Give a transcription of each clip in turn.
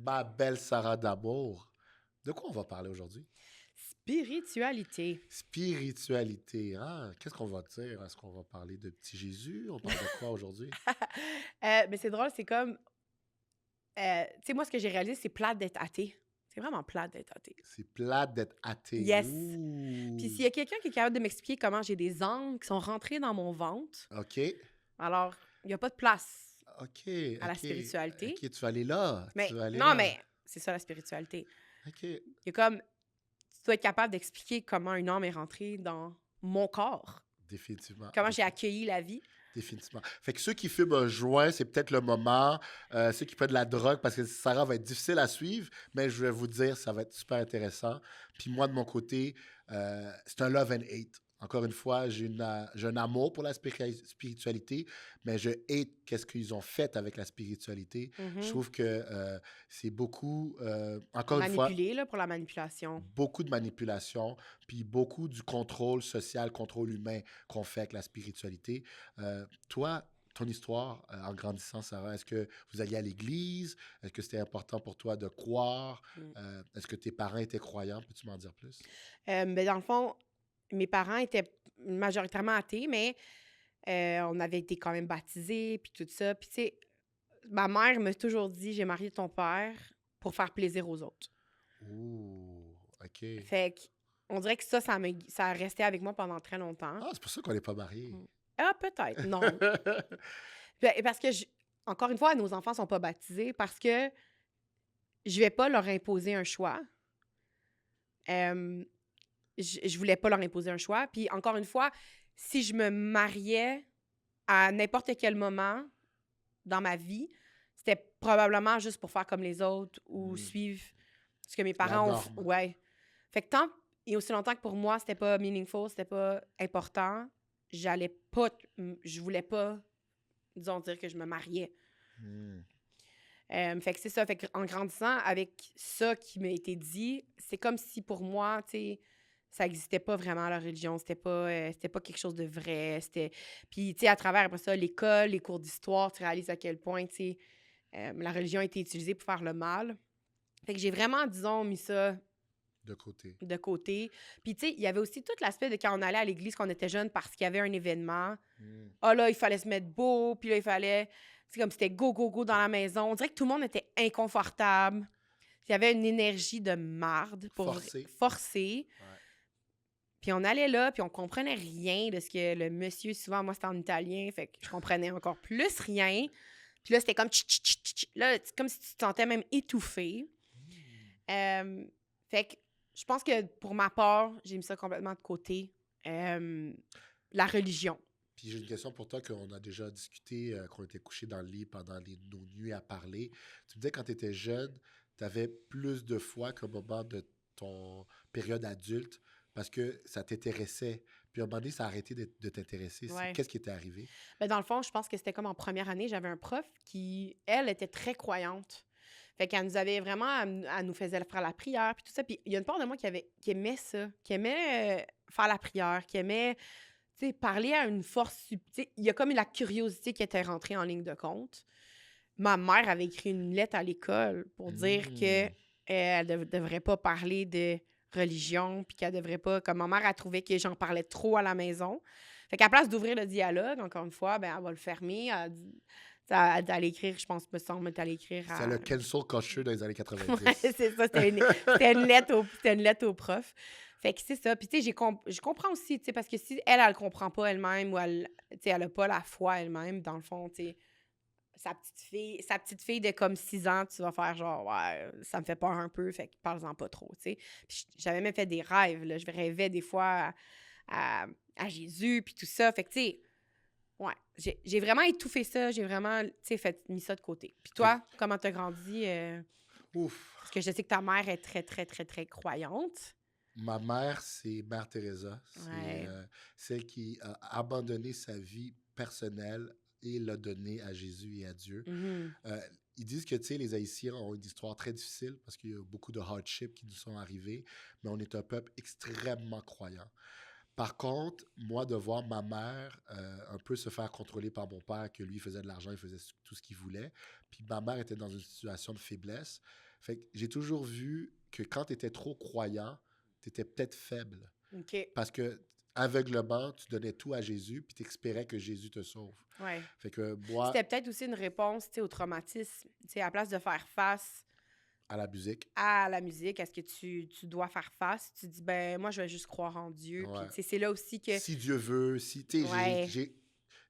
Ma belle Sarah d'amour. De quoi on va parler aujourd'hui? Spiritualité. Spiritualité. Ah, qu'est-ce qu'on va dire? Est-ce qu'on va parler de petit Jésus? On parle de quoi aujourd'hui? Mais c'est drôle, c'est comme... tu sais, moi, ce que j'ai réalisé, c'est plate d'être athée. C'est vraiment plate d'être athée. C'est plate d'être athée. Yes! Puis Ouh. s'il y a quelqu'un qui est capable de m'expliquer comment j'ai des angles qui sont rentrés dans mon ventre, OK. alors, il n'y a pas de place OK. à la OK. spiritualité. OK, tu vas aller là. Tu Mais vas aller non, là. mais c'est ça, la spiritualité. OK. Il y a comme... Tu dois être capable d'expliquer comment une âme est rentrée dans mon corps. Définitivement. Comment j'ai accueilli la vie. Définitivement. Fait que ceux qui fument un joint, c'est peut-être le moment. Ceux qui prennent de la drogue, parce que Sarah va être difficile à suivre, mais je vais vous dire, ça va être super intéressant. Puis moi, de mon côté, c'est un love and hate. Encore une fois, j'ai un amour pour la spiritualité, mais je hate qu'est-ce qu'ils ont fait avec la spiritualité. Je trouve que c'est beaucoup, encore une fois, Manipulé, là, pour la manipulation. beaucoup de manipulation, puis beaucoup du contrôle social, contrôle humain qu'on fait avec la spiritualité. Toi, ton histoire en grandissant, Sarah, est-ce que vous alliez à l'église? Est-ce que c'était important pour toi de croire? Est-ce que tes parents étaient croyants? Peux-tu m'en dire plus? Ben, dans le fond, mes parents étaient majoritairement athées, mais on avait été quand même baptisés, puis tout ça. Puis, tu sais, ma mère m'a toujours dit, j'ai marié ton père pour faire plaisir aux autres. Ouh, OK. Fait que, on dirait que ça a resté avec moi pendant très longtemps. Ah, c'est pour ça qu'on n'est pas mariés. Ah, peut-être, non. Ben, parce que, encore une fois, nos enfants sont pas baptisés parce que je vais pas leur imposer un choix. Je voulais pas leur imposer un choix. Puis, encore une fois, si je me mariais à n'importe quel moment dans ma vie, c'était probablement juste pour faire comme les autres ou suivre ce que mes La parents ont norme. ouais. Fait que tant et aussi longtemps que pour moi, c'était pas meaningful, c'était pas important, je voulais pas, disons, dire que je me mariais. Hmm. Fait que c'est ça. Fait qu'en grandissant avec ça qui m'a été dit, c'est comme si pour moi, tu sais, ça n'existait pas vraiment la religion. C'était pas quelque chose de vrai. Puis, tu sais, à travers après ça, l'école, les cours d'histoire, tu réalises à quel point, tu sais, la religion a été utilisée pour faire le mal. Fait que j'ai vraiment, disons, mis ça De côté. de côté. Puis, tu sais, il y avait aussi tout l'aspect de quand on allait à l'église, quand on était jeune, parce qu'il y avait un événement. Ah là, il fallait se mettre beau, puis là, il fallait... C'est comme c'était go, go, go dans la maison. On dirait que tout le monde était inconfortable. Il y avait une énergie de marde pour forcer. Ouais. Puis on allait là, puis on comprenait rien de ce que le monsieur... Souvent, moi, c'était en italien, fait que je comprenais encore plus rien. Puis là, c'était comme... Là, c'est comme si tu te sentais même étouffé. Fait que je pense que pour ma part, j'ai mis ça complètement de côté. La religion. Puis j'ai une question pour toi qu'on a déjà discuté, qu'on était couchés dans le lit pendant nos nuits à parler. Tu me disais quand tu étais jeune, tu avais plus de foi qu'au moment de ton période adulte parce que ça t'intéressait. Puis à un moment donné, ça a arrêté de t'intéresser. Ouais. Qu'est-ce qui était arrivé? Ben, dans le fond, je pense que c'était comme en première année, j'avais un prof qui, elle, était très croyante. Fait qu'elle nous avait vraiment... Elle nous faisait faire la prière, puis tout ça. Puis il y a une part de moi qui aimait ça, qui aimait faire la prière, qui aimait... Tu sais, parler à une force subtile. Il y a comme la curiosité qui était rentrée en ligne de compte. Ma mère avait écrit une lettre à l'école pour dire que elle ne devrait pas parler de religion, puis qu'elle devrait pas... Comme ma mère a trouvé que j'en parlais trop à la maison. Fait qu'à la place d'ouvrir le dialogue, encore une fois, ben elle va le fermer. Elle est allée écrire, je pense, me semble, elle est allée écrire à... C'est le cancel culture dans les années 90. Ouais, c'est ça, c'était une lettre au prof. Fait que c'est ça. Puis, tu sais, je comprends aussi, tu sais, parce que si elle le comprend pas elle-même ou elle a pas la foi elle-même, dans le fond, tu sais, sa petite fille de comme 6 ans, tu vas faire genre, ouais, ça me fait peur un peu, fait que parle-en pas trop, tu sais. Puis, j'avais même fait des rêves, là. Je rêvais des fois à Jésus, puis tout ça. Fait que, tu sais, ouais, j'ai vraiment étouffé ça. J'ai vraiment, tu sais, mis ça de côté. Puis toi, comment t'as grandi? Ouf. Parce que je sais que ta mère est très, très, très, très croyante. Ma mère, c'est Mère Teresa. C'est Ouais. celle qui a abandonné sa vie personnelle et l'a donnée à Jésus et à Dieu. Mhm. Ils disent que, tu sais, les Haïtiens ont une histoire très difficile parce qu'il y a beaucoup de hardships qui nous sont arrivés, mais on est un peuple extrêmement croyant. Par contre, moi, de voir ma mère un peu se faire contrôler par mon père, que lui faisait de l'argent, il faisait tout ce qu'il voulait, puis ma mère était dans une situation de faiblesse, Fait que j'ai toujours vu que quand tu étais trop croyant, tu étais peut-être faible. OK. Parce que aveuglement, tu donnais tout à Jésus, puis tu espérais que Jésus te sauve. Ouais. Fait que moi, C'était peut-être aussi une réponse, tu sais, au traumatisme. Tu sais, à la place de faire face à la musique, à la musique, à ce que tu dois faire face, tu dis, ben moi, je vais juste croire en Dieu. Puis, ouais. tu sais, c'est là aussi que... Si Dieu veut, si, tu sais, Ouais,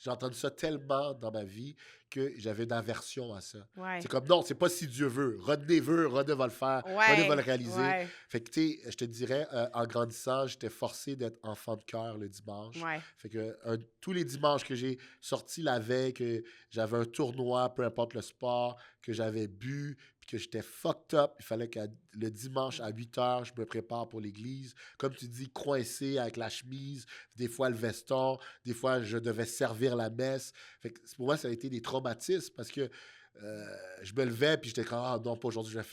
j'ai entendu ça tellement dans ma vie que j'avais une aversion à ça. ouais, C'est comme, non, c'est pas si Dieu veut. Rodney veut, Rodney va le faire, Rodney va le ouais, réaliser. ouais, Fait que, tu sais, je te dirais, en grandissant, j'étais forcé d'être enfant de cœur le dimanche. ouais. Fait que tous les dimanches que j'ai sorti la veille, que j'avais un tournoi, peu importe le sport, que j'avais bu, puis que j'étais fucked up, il fallait que le dimanche à 8 heures, je me prépare pour l'église. Comme tu dis, coincé avec la chemise, des fois le veston, des fois je devais servir la messe. Fait que pour moi, ça a été des traumatismes parce que je me levais puis j'étais comme, ah non, pas aujourd'hui, je vais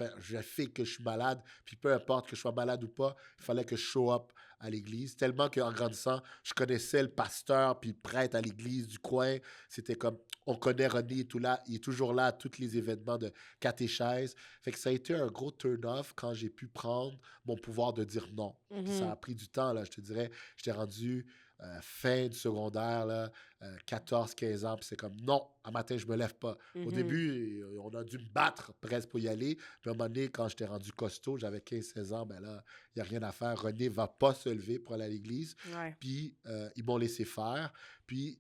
faire que je suis malade. Puis peu importe que je sois malade ou pas, il fallait que je show up à l'église. Tellement qu'en grandissant, je connaissais le pasteur puis le prêtre à l'église du coin. C'était comme, on connaît René, il est toujours là à tous les événements de catéchèse. Fait que ça a été un gros turn-off quand j'ai pu prendre mon pouvoir de dire non. Puis ça a Mhm, pris du temps, là, je te dirais. J'étais rendu fin du secondaire, là, 14-15 ans, puis c'est comme non, un matin, je me lève pas. Au mhm. début, on a dû me battre presque pour y aller. Puis à un moment donné, quand j'étais rendu costaud, j'avais 15-16 ans, ben là, il n'y a rien à faire. René va pas se lever pour aller à l'église. Ouais. Puis ils m'ont laissé faire. Puis,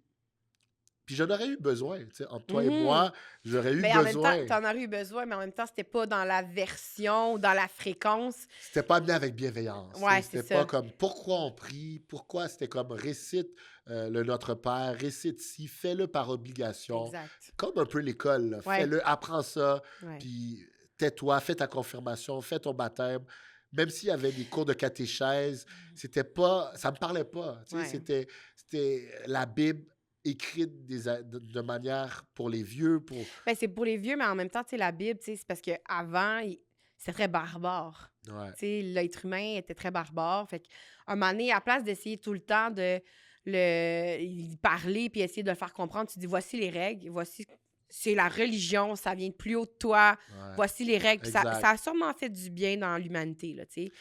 puis j'en aurais eu besoin. Tu sais, entre toi et Mhm. moi, j'aurais eu Mais en même temps, besoin. t'en as eu besoin, mais en même temps, c'était pas dans la version ou dans la fréquence. C'était pas amené avec bienveillance. Tu sais. Ouais, c'est C'était pas ça. comme pourquoi on prie, pourquoi c'était comme récite le Notre Père, récite ci, fais-le par obligation. Exact. Comme un peu l'école, là. Ouais, Fais-le, apprends ça, ouais. puis tais-toi, fais ta confirmation, fais ton baptême. Même s'il y avait des cours de catéchèse, c'était pas, ça me parlait pas. Tu sais, Ouais. c'était la Bible écrite de manière pour les vieux, pour... Ben, c'est pour les vieux, mais en même temps, tu sais, la Bible, tu sais, c'est parce qu'avant, c'était très barbare. Ouais, Tu sais, l'être humain était très barbare. Fait qu'à un moment donné, à place d'essayer tout le temps de y parler puis essayer de le faire comprendre, tu dis voici les règles, voici, c'est la religion, ça vient de plus haut de toi, ouais, voici les règles. Puis ça exact. a sûrement fait du bien dans l'humanité, là, tu sais,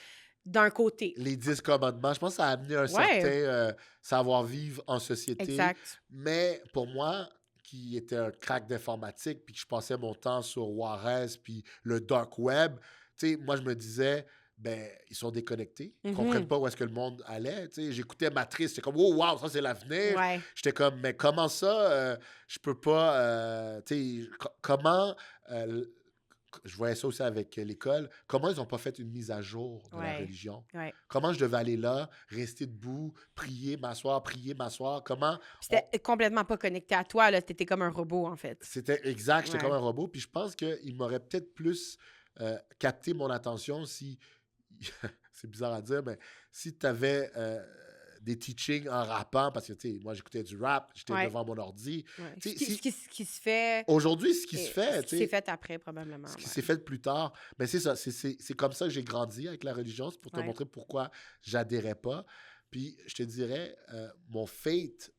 d'un côté. Les 10 commandements, je pense que ça a amené un certain Ouais, savoir-vivre en société. exact. Mais pour moi, qui était un crack d'informatique, puis que je passais mon temps sur Juarez, puis le dark web, tu sais, moi, je me disais, ben, ils sont déconnectés. Ils comprennent Mhm. pas où est-ce que le monde allait. Tu sais, j'écoutais Matrice, j'étais comme, oh, wow, ça, c'est l'avenir. Ouais. J'étais comme, mais comment ça, je peux pas, tu sais, comment... je voyais ça aussi avec l'école. Comment ils n'ont pas fait une mise à jour de la Ouais. religion? Ouais. Comment je devais aller là, rester debout, prier, m'asseoir, prier, m'asseoir? Comment Puis on... c'était complètement pas connecté à toi, là. T'étais comme un robot, en fait. C'était exact, j'étais comme Ouais. un robot. Puis je pense qu'il m'aurait peut-être plus capté mon attention si, c'est bizarre à dire, mais si tu avais des teachings en rappant, parce que, tu sais, moi, j'écoutais du rap, j'étais Ouais. devant mon ordi. Ouais. Tu sais, Ce qui se fait... aujourd'hui, ce qui se Et ce fait, qui tu s'est sais, fait après, probablement, ce qui s'est ouais. fait plus tard, mais c'est ça, c'est comme ça que j'ai grandi avec la religion, c'est pour te Ouais. montrer pourquoi j'adhérais pas. Puis je te dirais, mon fate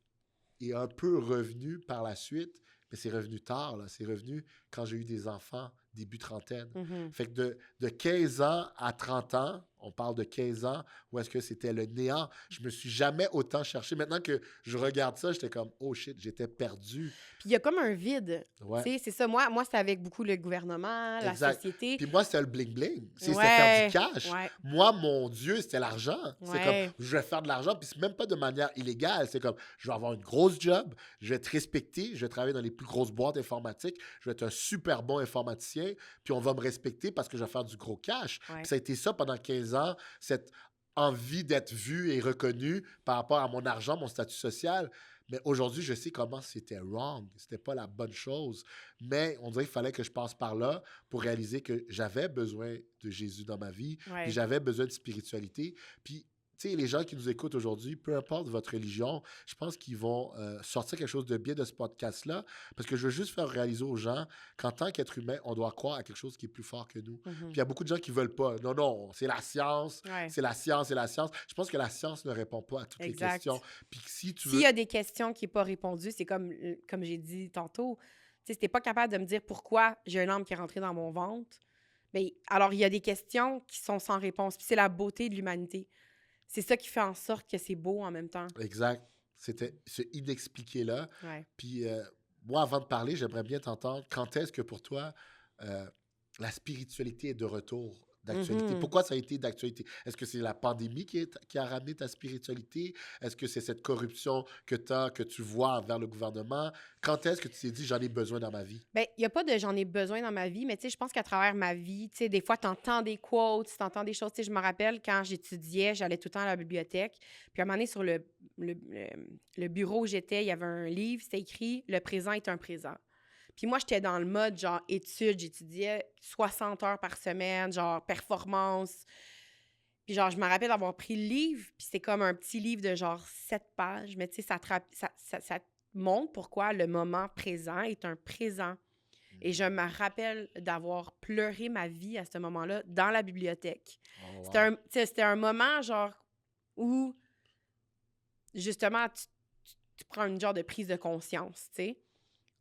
est un peu revenu par la suite, mais c'est revenu tard, là. C'est revenu quand j'ai eu des enfants, début trentaine. Mhm. Fait que de 15 ans à 30 ans, on parle de 15 ans, où est-ce que c'était le néant. Je me suis jamais autant cherché. Maintenant que je regarde ça, j'étais comme, oh shit, j'étais perdu. Puis il y a comme un vide. Tu Ouais. sais, c'est ça. Moi c'était avec beaucoup le gouvernement, la Exact. société. Puis moi, c'était le bling-bling. C'était faire du Ouais. cash. Ouais. Moi, mon Dieu, c'était l'argent. C'est comme, Ouais. je vais faire de l'argent. Puis c'est même pas de manière illégale. C'est comme, je vais avoir une grosse job, je vais être respecté, je vais travailler dans les plus grosses boîtes informatiques, je vais être un super bon informaticien, puis on va me respecter parce que je vais faire du gros cash. Ouais. Puis ça a été ça pendant 15 ans, cette envie d'être vu et reconnu par rapport à mon argent, mon statut social. Mais aujourd'hui, je sais comment c'était wrong. C'était pas la bonne chose. Mais on dirait qu'il fallait que je passe par là pour réaliser que j'avais besoin de Jésus dans ma vie, puis Ouais. j'avais besoin de spiritualité. Puis, tu sais, les gens qui nous écoutent aujourd'hui, peu importe votre religion, je pense qu'ils vont sortir quelque chose de bien de ce podcast-là, parce que je veux juste faire réaliser aux gens qu'en tant qu'être humain, on doit croire à quelque chose qui est plus fort que nous. Mhm. Puis il y a beaucoup de gens qui veulent pas. Non, non, c'est la science, Ouais. c'est la science, c'est la science. Je pense que la science ne répond pas à toutes les Exact. questions. Puis si tu S'il veux... y a des questions qui n'est pas répondues, c'est comme j'ai dit tantôt, tu sais, si t'es pas capable de me dire pourquoi j'ai un âme qui est rentrée dans mon ventre, bien, Alors, il y a des questions qui sont sans réponse. Puis c'est la beauté de l'humanité. C'est ça qui fait en sorte que c'est beau en même temps. Exact. C'était ce inexpliqué-là. Ouais. Puis moi, avant de parler, j'aimerais bien t'entendre. Quand est-ce que pour toi, euh, la spiritualité est de retour d'actualité? Mhm. Pourquoi ça a été d'actualité? Est-ce que c'est la pandémie qui a ramené ta spiritualité? Est-ce que c'est cette corruption que tu vois envers le gouvernement? Quand est-ce que tu t'es dit, j'en ai besoin dans ma vie? Ben, il n'y a pas de j'en ai besoin dans ma vie, mais tu sais, je pense qu'à travers ma vie, tu sais, des fois, tu entends des quotes, tu entends des choses. Tu sais, je me rappelle quand j'étudiais, j'allais tout le temps à la bibliothèque. Puis à un moment donné, sur le bureau où j'étais, il y avait un livre, c'était écrit « Le présent est un présent ». Puis moi, j'étais dans le mode genre études, j'étudiais 60 heures par semaine, genre performance. Puis genre, je me rappelle d'avoir pris le livre, puis c'est comme un petit livre de genre 7 pages, mais tu sais, ça te montre pourquoi le moment présent est un présent. Et je me rappelle d'avoir pleuré ma vie à ce moment-là dans la bibliothèque. Oh, C'était wow. tu sais, c'était un moment genre où, justement, tu prends une genre de prise de conscience, tu sais.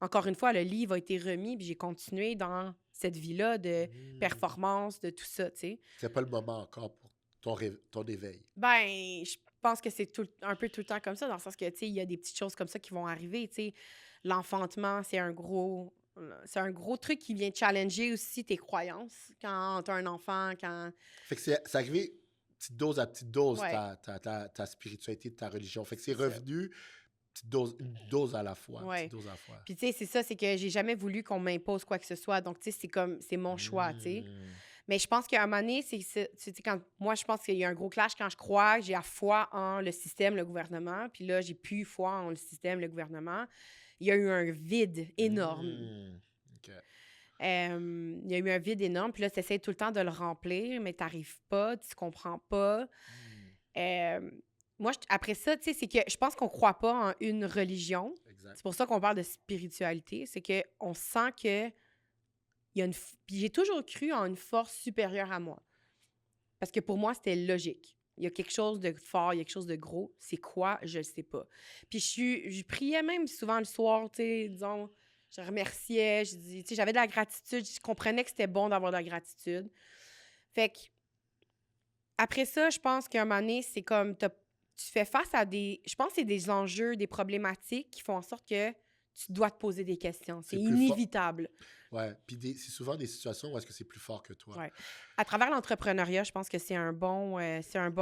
Encore une fois, le livre a été remis, puis j'ai continué dans cette vie-là de performance, de tout ça, tu sais. C'est pas le moment encore pour ton éveil. Ben, je pense que c'est un peu tout le temps comme ça, dans le sens que, tu sais, il y a des petites choses comme ça qui vont arriver, tu sais. L'enfantement, c'est un gros truc qui vient challenger aussi tes croyances quand t'as un enfant, quand... Fait que c'est arrivé petite dose à petite dose, Ouais, ta spiritualité, ta religion. Fait que c'est c'est ça. revenu une dose à la fois, une Ouais. petite dose à la fois. Puis, tu sais, c'est ça, c'est que j'ai jamais voulu qu'on m'impose quoi que ce soit. Donc, tu sais, c'est mon choix, tu sais. Mais je pense qu'à un moment donné, moi, je pense qu'il y a un gros clash quand je crois, j'ai la foi en le système, le gouvernement. Puis là, j'ai plus foi en le système, le gouvernement. Il y a eu un vide énorme. OK. Il y a eu un vide énorme. Puis là, tu essaies tout le temps de le remplir, mais tu n'arrives pas, tu comprends pas. Moi, après ça, tu sais, c'est que je pense qu'on croit pas en une religion. Exact. C'est pour ça qu'on parle de spiritualité. C'est qu'on sent que il y a puis j'ai toujours cru en une force supérieure à moi. Parce que pour moi, c'était logique. Il y a quelque chose de fort, il y a quelque chose de gros. C'est quoi? Je ne sais pas. Puis je priais même souvent le soir, tu sais, disons, je remerciais, je dis, tu sais, j'avais de la gratitude, je comprenais que c'était bon d'avoir de la gratitude. Fait que, après ça, je pense qu'à un moment donné, c'est comme, tu fais face à je pense que c'est des enjeux, des problématiques qui font en sorte que tu dois te poser des questions. C'est plus fort. inévitable. Ouais. Puis c'est souvent des situations où est-ce que c'est plus fort que toi. Ouais. À travers l'entrepreneuriat, je pense que c'est un bon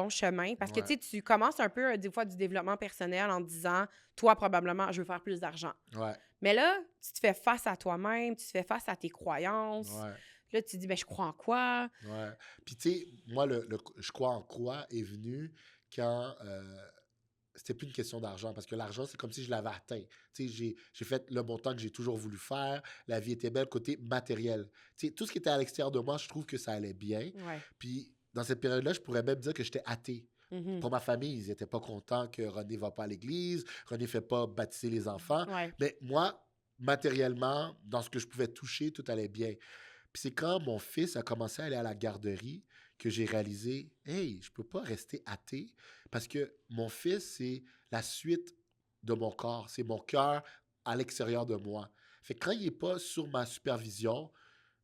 chemin parce que Ouais. tu sais, tu commences un peu des fois du développement personnel en te disant, toi, probablement, je veux faire plus d'argent. Ouais. Mais là, tu te fais face à toi-même, tu te fais face à tes croyances. Ouais. Là, tu te dis, ben, je crois en quoi? Ouais. Puis tu sais, moi, je crois en quoi est venu quand c'était plus une question d'argent, parce que l'argent, c'est comme si je l'avais atteint. Tu sais, j'ai fait le montant que j'ai toujours voulu faire, la vie était belle, côté matériel. Tu sais, tout ce qui était à l'extérieur de moi, je trouve que ça allait bien. Ouais. Puis dans cette période-là, je pourrais même dire que j'étais athée. Mhm. Pour ma famille, ils n'étaient pas contents que René ne va pas à l'église, René ne fait pas baptiser les enfants. Ouais. Mais moi, matériellement, dans ce que je pouvais toucher, tout allait bien. Puis c'est quand mon fils a commencé à aller à la garderie que j'ai réalisé, hey, je peux pas rester athée parce que mon fils, c'est la suite de mon corps, c'est mon cœur à l'extérieur de moi. Fait que quand il est pas sur ma supervision,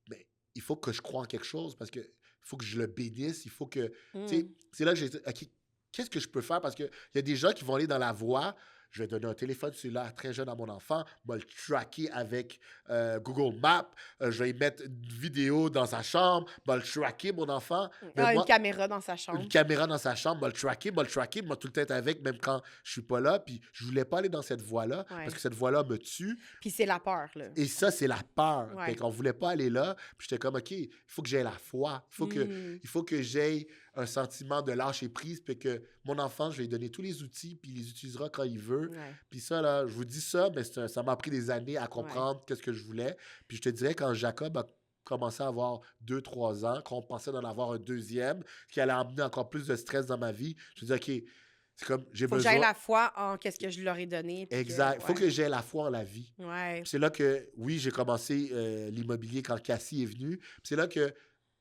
mais il faut que je croie en quelque chose parce que il faut que je le bénisse, il faut que, tu sais, c'est là que j'ai dit, OK, qu'est-ce que je peux faire? Parce qu'il y a des gens qui vont aller dans la voie. Je vais donner un téléphone cellulaire très jeune à mon enfant, je vais le tracker avec Google Maps, je vais y mettre une vidéo dans sa chambre, je vais le tracker, mon enfant. Mais Une caméra dans sa chambre. Une caméra dans sa chambre, je vais le tracker, moi tout le temps être avec, même quand je suis pas là. Puis je voulais pas aller dans cette voie-là, parce que cette voie-là me tue. Puis c'est la peur, là. Et ça, c'est la peur. Ouais. Fait qu'on voulait pas aller là. Puis j'étais comme, OK, il faut que j'aie la foi. Il faut que j'aie un sentiment de lâcher prise, puis que mon enfant, je vais lui donner tous les outils, puis il les utilisera quand il veut. Ouais. Puis ça, là, je vous dis ça, mais ça m'a pris des années à comprendre qu'est-ce que je voulais. Puis je te dirais, quand Jacob a commencé à avoir 2-3 ans, qu'on pensait d'en avoir un deuxième, qui allait amener encore plus de stress dans ma vie, je me dis, OK, c'est comme, j'ai Faut besoin... que j'aie la foi en qu'est-ce que je leur ai donné. Exact. Il faut que j'aie la foi en la vie. Ouais. Puis c'est là que, oui, j'ai commencé l'immobilier quand Cassie est venue. Puis c'est là que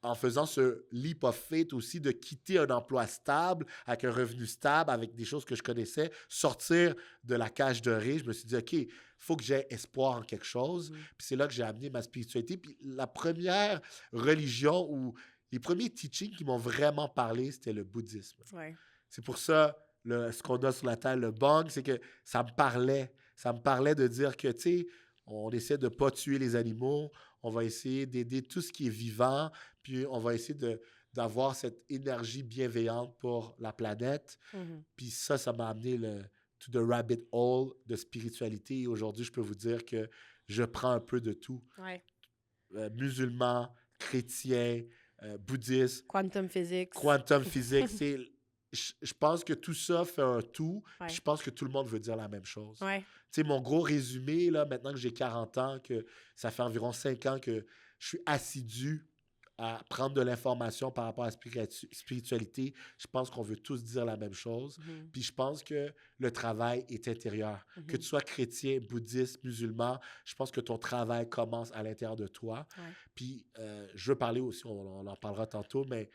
en faisant ce leap of faith aussi de quitter un emploi stable, avec un revenu stable, avec des choses que je connaissais, sortir de la cage dorée, je me suis dit, OK, il faut que j'aie espoir en quelque chose. Mhm. Puis c'est là que j'ai amené ma spiritualité. Puis la première religion ou les premiers teachings qui m'ont vraiment parlé, c'était le bouddhisme. Ouais. C'est pour ça, ce qu'on a sur la terre, le bang, c'est que ça me parlait. Ça me parlait de dire que, tu sais, on essaie de ne pas tuer les animaux, on va essayer d'aider tout ce qui est vivant, puis on va essayer d'avoir cette énergie bienveillante pour la planète. Mhm. Puis ça m'a amené to the rabbit hole de spiritualité. Et aujourd'hui, je peux vous dire que je prends un peu de tout. Ouais. Musulman, chrétien, bouddhiste, Quantum physics. quantum physics. Je pense que tout ça fait un tout. Ouais. Puis je pense que tout le monde veut dire la même chose. Ouais. Tu sais, mon gros résumé, là, maintenant que j'ai 40 ans, que ça fait environ 5 ans que je suis assidu à prendre de l'information par rapport à la spiritualité, je pense qu'on veut tous dire la même chose. Mhm. Puis je pense que le travail est intérieur. Que Mhm. tu sois chrétien, bouddhiste, musulman, je pense que ton travail commence à l'intérieur de toi. Ouais. Puis je veux parler aussi, on en parlera tantôt, mais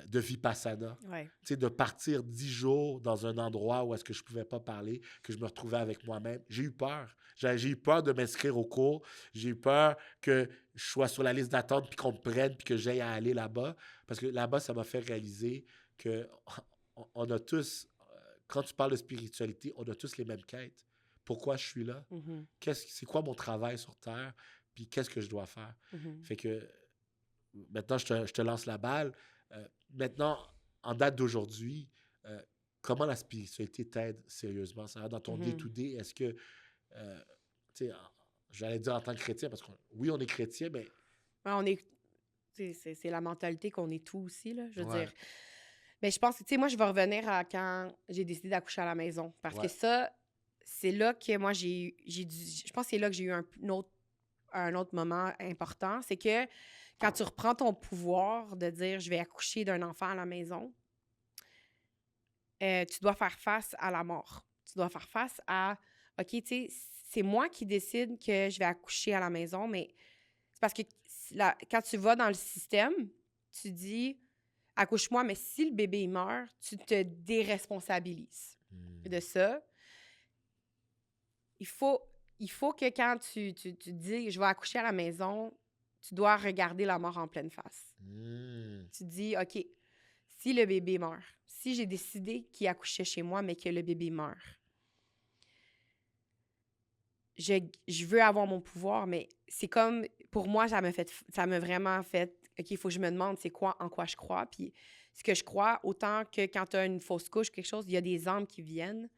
de Vipassana. Ouais. Tu sais, de partir 10 jours dans un endroit où est-ce que je ne pouvais pas parler, que je me retrouvais avec moi-même. J'ai eu peur. J'ai eu peur de m'inscrire au cours. J'ai eu peur que je sois sur la liste d'attente, puis qu'on me prenne, puis que j'aille à aller là-bas. Parce que là-bas, ça m'a fait réaliser que on a tous, quand tu parles de spiritualité, on a tous les mêmes quêtes. Pourquoi je suis là? Mhm. C'est quoi mon travail sur Terre? Puis qu'est-ce que je dois faire? Mhm. Fait que maintenant, je te lance la balle. Maintenant, en date d'aujourd'hui, comment la spiritualité t'aide sérieusement? Ça va dans ton Mhm. day-to-day? Est-ce que, tu sais, j'allais dire en tant que chrétien, parce que oui, on est chrétien, mais Ouais, on est. C'est la mentalité qu'on est tout aussi, là. Je veux Ouais. dire. Mais je pense que, tu sais, moi, je vais revenir à quand j'ai décidé d'accoucher à la maison. Parce Ouais. que ça, c'est là que moi, j'ai dû. Je pense que c'est là que j'ai eu un autre moment important. C'est que quand tu reprends ton pouvoir de dire je vais accoucher d'un enfant à la maison, tu dois faire face à la mort. Tu dois faire face à OK, tu sais, c'est moi qui décide que je vais accoucher à la maison, mais c'est parce que quand tu vas dans le système, tu dis accouche-moi, mais si le bébé il meurt, tu te déresponsabilises de ça. Il faut que quand tu dis je vais accoucher à la maison, tu dois regarder la mort en pleine face. Tu dis OK, si le bébé meurt, si j'ai décidé qu'il accouchait chez moi, mais que le bébé meurt, je veux avoir mon pouvoir, mais c'est comme, pour moi, ça m'a vraiment fait, OK, il faut que je me demande en quoi je crois. Puis ce que je crois, autant que quand tu as une fausse couche, quelque chose, il y a des âmes qui viennent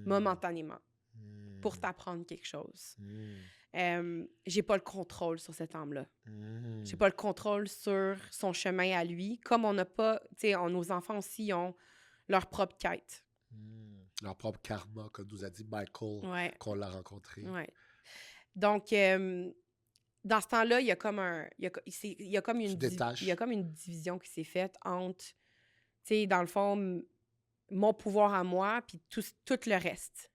momentanément pour t'apprendre quelque chose. J'ai pas le contrôle sur cette âme-là. J'ai pas le contrôle sur son chemin à lui. Comme on n'a pas, tu sais, nos enfants aussi ont leur propre quête. Leur propre karma, comme nous a dit Michael, Ouais. qu'on l'a rencontré. Ouais. Donc, dans ce temps-là, il y a comme Tu détaches. il y a comme une division qui s'est faite entre, tu sais, dans le fond, mon pouvoir à moi, puis tout le reste.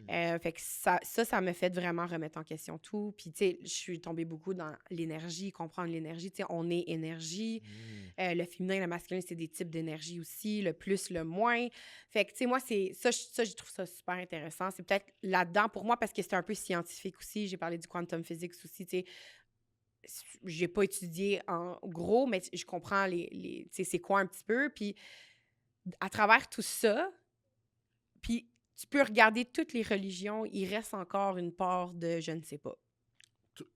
Fait que ça m'a fait vraiment remettre en question tout. Puis, tu sais, je suis tombée beaucoup dans l'énergie, comprendre l'énergie. Tu sais, on est énergie. Le féminin et le masculin, c'est des types d'énergie aussi, le plus, le moins. Fait que, tu sais, moi, je trouve ça super intéressant. C'est peut-être là-dedans pour moi parce que c'est un peu scientifique aussi. J'ai parlé du quantum physics aussi, tu sais. J'ai pas étudié en gros, mais je comprends tu sais, c'est quoi un petit peu. Puis, à travers tout ça, puis tu peux regarder toutes les religions, il reste encore une part de je ne sais pas.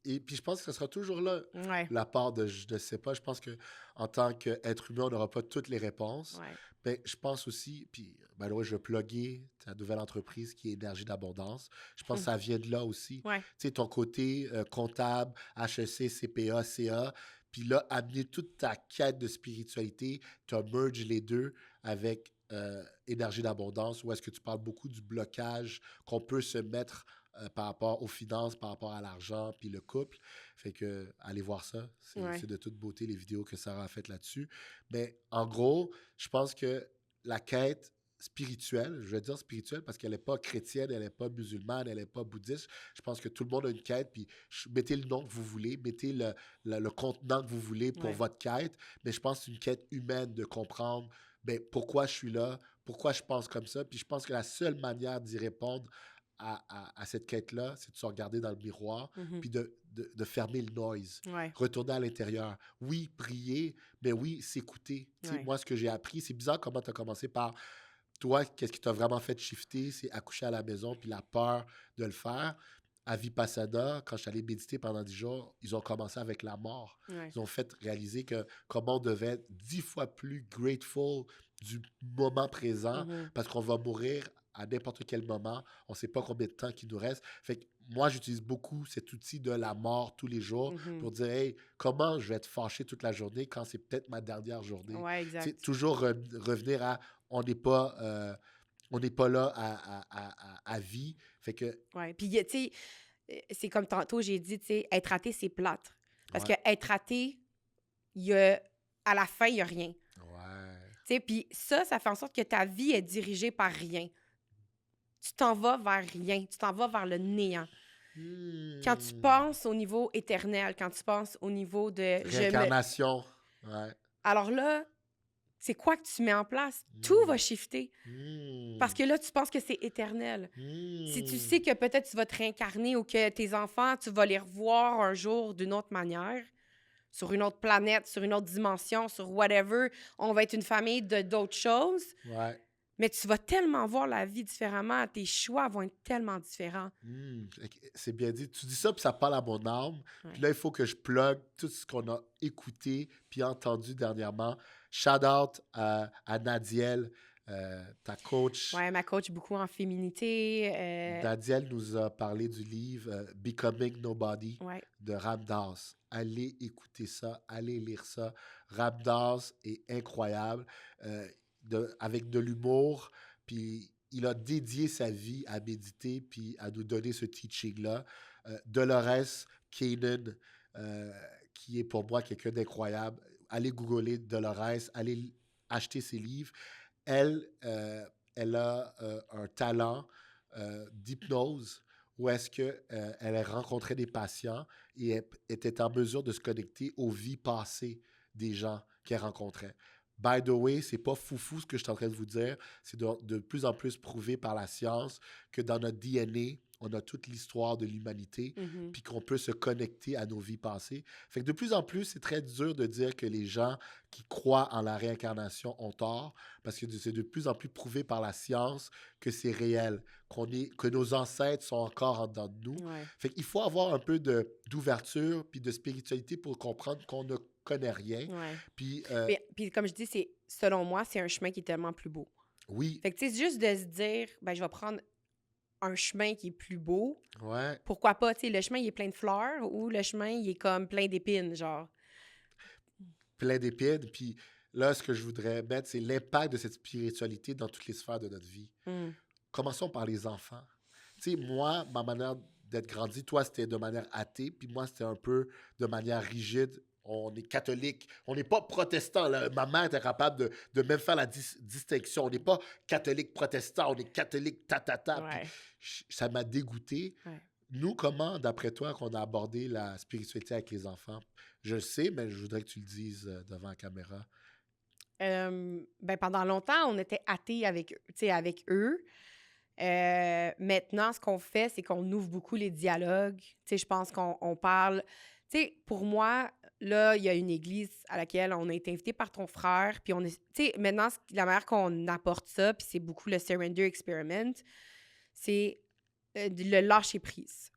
Et puis je pense que ce sera toujours là, Ouais. la part de je ne sais pas. Je pense qu'en tant qu'être humain, on n'aura pas toutes les réponses. Ouais. Mais je pense aussi, puis by the way, je vais plugger ta nouvelle entreprise qui est Énergie d'abondance. Je pense que ça vient de là aussi. Ouais. Tu sais, ton côté comptable, HEC, CPA, CA, puis là, amener toute ta quête de spiritualité, tu as merge les deux avec Énergie d'abondance, où est-ce que tu parles beaucoup du blocage qu'on peut se mettre par rapport aux finances, par rapport à l'argent, puis le couple. Fait que, allez voir ça. C'est de toute beauté, les vidéos que Sarah a faites là-dessus. Mais en gros, je pense que la quête, spirituelle, je vais dire spirituelle parce qu'elle n'est pas chrétienne, elle n'est pas musulmane, elle n'est pas bouddhiste. Je pense que tout le monde a une quête, puis mettez le nom que vous voulez, mettez le contenant que vous voulez pour Ouais. votre quête, mais je pense que c'est une quête humaine de comprendre ben, pourquoi je suis là, pourquoi je pense comme ça, puis je pense que la seule manière d'y répondre à cette quête-là, c'est de se regarder dans le miroir, Mhm. puis de fermer le noise, Ouais. retourner à l'intérieur. Oui, prier, mais oui, s'écouter. Tu sais, Ouais. moi, ce que j'ai appris, c'est bizarre comment tu as commencé par toi, qu'est-ce qui t'a vraiment fait shifter, c'est accoucher à la maison, puis la peur de le faire. À Vipassana, quand je suis allé méditer pendant 10 jours, ils ont commencé avec la mort. Ouais. Ils ont fait réaliser que comment on devait être 10 fois plus grateful du moment présent Mhm. parce qu'on va mourir à n'importe quel moment. On ne sait pas combien de temps qu'il nous reste. Fait que moi, j'utilise beaucoup cet outil de la mort tous les jours Mhm. pour dire, hey, comment je vais être fâché toute la journée quand c'est peut-être ma dernière journée. Ouais, Tu sais, exact. toujours revenir à on n'est pas, on n'est pas là à vie. Fait que, Ouais. Puis, tu sais, c'est comme tantôt, j'ai dit, tu sais, être athée, c'est plate. Parce que ouais, être athée, il y a, à la fin, il n'y a rien. ouais. Tu sais, puis ça fait en sorte que ta vie est dirigée par rien. Tu t'en vas vers rien. Tu t'en vas vers le néant. Quand tu Hmm. penses au niveau éternel, quand tu penses au niveau de je me. Réincarnation. Ouais. Alors là, c'est quoi que tu mets en place? Tout Hmm. va shifter. Parce Hmm. que là, tu penses que c'est éternel. Si tu Hmm. sais que peut-être tu vas te réincarner ou que tes enfants, tu vas les revoir un jour d'une autre manière, sur une autre planète, sur une autre dimension, sur whatever, on va être une famille de d'autres choses, Ouais. mais tu vas tellement voir la vie différemment, tes choix vont être tellement différents. C'est bien dit. Tu dis ça, puis ça parle à mon âme. Ouais. Puis là, il faut que je plug tout ce qu'on a écouté puis entendu dernièrement. Shout out à Nadiel, ta coach. Ouais, ma coach beaucoup en féminité. Nadiel nous a parlé du livre Becoming Nobody Ouais. de Ram Dass. Allez écouter ça, allez lire ça. Ram Dass est incroyable, avec de l'humour, puis il a dédié sa vie à méditer, puis à nous donner ce teaching-là. Dolores Cannon, euh, qui est pour moi quelqu'un d'incroyable. Allez googler Dolores, allez acheter ses livres. Elle, elle a un talent d'hypnose où est-ce qu'elle a rencontré des patients et elle était en mesure de se connecter aux vies passées des gens qu'elle rencontrait. By the way, c'est pas foufou ce que je suis en train de vous dire. C'est de plus en plus prouvé par la science que dans notre DNA, on a toute l'histoire de l'humanité, Mhm. puis qu'on peut se connecter à nos vies passées. Fait que de plus en plus, c'est très dur de dire que les gens qui croient en la réincarnation ont tort, parce que c'est de plus en plus prouvé par la science que c'est réel, que nos ancêtres sont encore en dedans de nous. Ouais. Fait qu'il faut avoir un peu d'ouverture puis de spiritualité pour comprendre qu'on ne connaît rien. Ouais. Puis Puis comme je dis, selon moi, c'est un chemin qui est tellement plus beau. oui, Fait que tu sais, juste de se dire, ben je vais prendre un chemin qui est plus beau. ouais, Pourquoi pas, tu sais, le chemin, il est plein de fleurs ou le chemin, il est comme plein d'épines, genre. plein d'épines. Puis là, ce que je voudrais mettre, c'est l'impact de cette spiritualité dans toutes les sphères de notre vie. Mm. Commençons par les enfants. Tu sais, moi, ma manière d'être grandi, toi, c'était de manière athée, puis moi, c'était un peu de manière rigide. On est catholique, on n'est pas protestant. Là. Ma mère était capable de même faire la distinction. On n'est pas catholique protestant, on est catholique ta. Puis Ouais. ça m'a dégoûté. Ouais. Nous, comment, d'après toi, qu'on a abordé la spiritualité avec les enfants? Je le sais, mais je voudrais que tu le dises devant la caméra. Ben pendant longtemps, on était athées avec eux. Maintenant, ce qu'on fait, c'est qu'on ouvre beaucoup les dialogues. Tu sais, je pense qu'on parle. Tu sais, pour moi, là, il y a une église à laquelle on a été invité par ton frère. Puis on est. Tu sais, maintenant, la manière qu'on apporte ça, puis c'est beaucoup le Surrender Experiment, c'est le lâcher prise.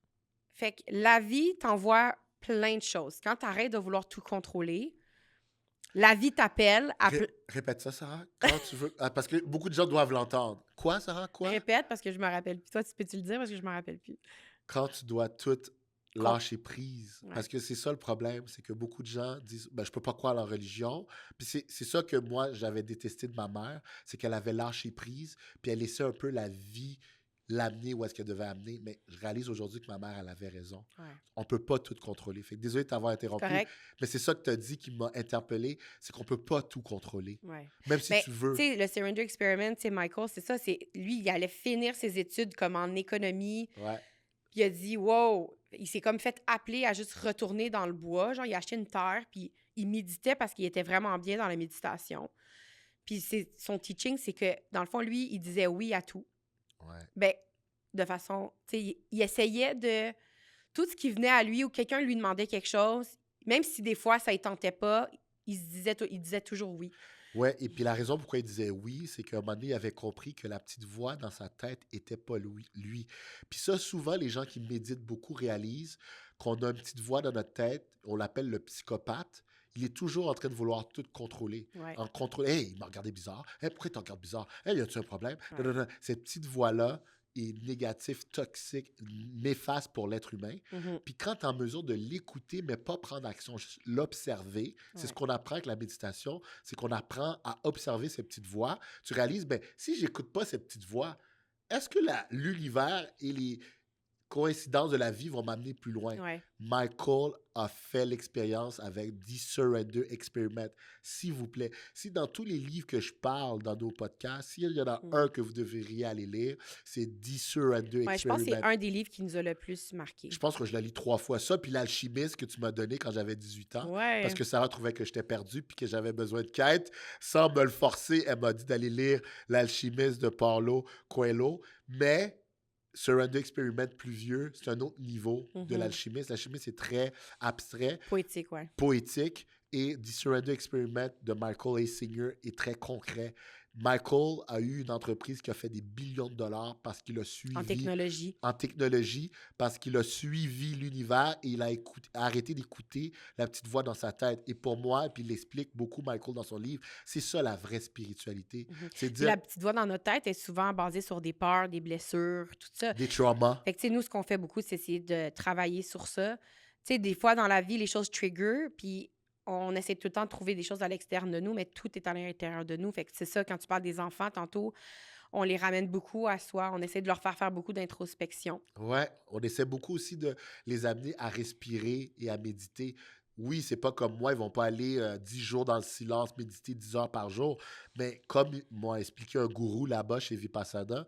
Fait que la vie t'envoie plein de choses. Quand tu arrêtes de vouloir tout contrôler, la vie t'appelle à. Répète ça, Sarah, quand tu veux. Ah, parce que beaucoup de gens doivent l'entendre. Quoi, Sarah? Quoi? Répète parce que je me rappelle plus. Toi, peux-tu le dire parce que je me rappelle plus? Quand tu dois tout lâcher prise. Ouais. Parce que c'est ça le problème, c'est que beaucoup de gens disent ben, je peux pas croire à la religion. Puis c'est ça que moi, j'avais détesté de ma mère, c'est qu'elle avait lâché prise, puis elle laissait un peu la vie l'amener où est-ce qu'elle devait amener. Mais je réalise aujourd'hui que ma mère, elle avait raison. Ouais. On ne peut pas tout contrôler. Fait que désolé de t'avoir interrompu, Correct. mais c'est ça que tu as dit qui m'a interpellé, c'est qu'on ne peut pas tout contrôler. Ouais. Même si Mais, tu veux. tu sais, le Surrender Experiment, c'est Michael, c'est ça. Lui, il allait finir ses études comme en économie. Ouais. Puis il a dit, wow, il s'est comme fait appeler à juste retourner dans le bois. Genre, il a acheté une terre, puis il méditait parce qu'il était vraiment bien dans la méditation. Puis son teaching, c'est que, dans le fond, lui, il disait oui à tout. Ouais. Ben, de façon, tu sais, il essayait de... Tout ce qui venait à lui ou quelqu'un lui demandait quelque chose, même si des fois, ça ne tentait pas, il disait toujours oui. Ouais, et puis la raison pourquoi il disait oui, c'est qu'à un moment donné, il avait compris que la petite voix dans sa tête était pas lui. Puis ça, souvent, les gens qui méditent beaucoup réalisent qu'on a une petite voix dans notre tête, on l'appelle le psychopathe. Il est toujours en train de vouloir tout contrôler. Ouais. En contrôler. Hey, il m'a regardé bizarre. Hey, pourquoi tu regardes bizarre? Hey, y a-tu un problème? Ouais. Non. Cette petite voix-là est négative, toxique, néfaste pour l'être humain. Mhm. Puis quand tu es en mesure de l'écouter, mais pas prendre action, juste l'observer, c'est ce qu'on apprend avec la méditation, c'est qu'on apprend à observer ces petites voix. Tu réalises, ben si j'écoute pas ces petites voix, est-ce que l'univers et les coïncidences de la vie vont m'amener plus loin? Ouais. Michael a fait l'expérience avec The Surrender Experiment. S'il vous plaît, si dans tous les livres que je parle dans nos podcasts, s'il y en a un que vous devriez aller lire, c'est The Surrender Ouais, je pense Experiment. que c'est un des livres qui nous a le plus marqué. Je pense que je l'ai lu 3 fois. Ça, puis l'alchimiste que tu m'as donné quand j'avais 18 ans. Ouais. Parce que Sarah trouvait que j'étais perdu puis que j'avais besoin de quête. Sans me le forcer, elle m'a dit d'aller lire l'alchimiste de Paulo Coelho. Mais Surrender Experiment plus vieux, c'est un autre niveau de l'alchimiste. L'alchimiste est très abstrait, Poétique, ouais. poétique. Et The Surrender Experiment de Michael A. Singer est très concret. Michael a eu une entreprise qui a fait des billions de dollars parce qu'il a suivi... En technologie. parce qu'il a suivi l'univers et il a arrêté d'écouter la petite voix dans sa tête. Et pour moi, puis il l'explique beaucoup, Michael, dans son livre, c'est ça la vraie spiritualité. C'est Puis dire la petite voix dans notre tête est souvent basée sur des peurs, des blessures, tout ça. des traumas. Fait que, tu sais, nous, ce qu'on fait beaucoup, c'est essayer de travailler sur ça. Tu sais, des fois, dans la vie, les choses trigger, puis on essaie tout le temps de trouver des choses à l'extérieur de nous, mais tout est à l'intérieur de nous. Fait que c'est ça, quand tu parles des enfants, tantôt, on les ramène beaucoup à soi. On essaie de leur faire beaucoup d'introspection. Ouais, on essaie beaucoup aussi de les amener à respirer et à méditer. Oui, c'est pas comme moi, ils vont pas aller 10 jours dans le silence, méditer 10 heures par jour, mais comme m'a expliqué un gourou là-bas chez Vipassana,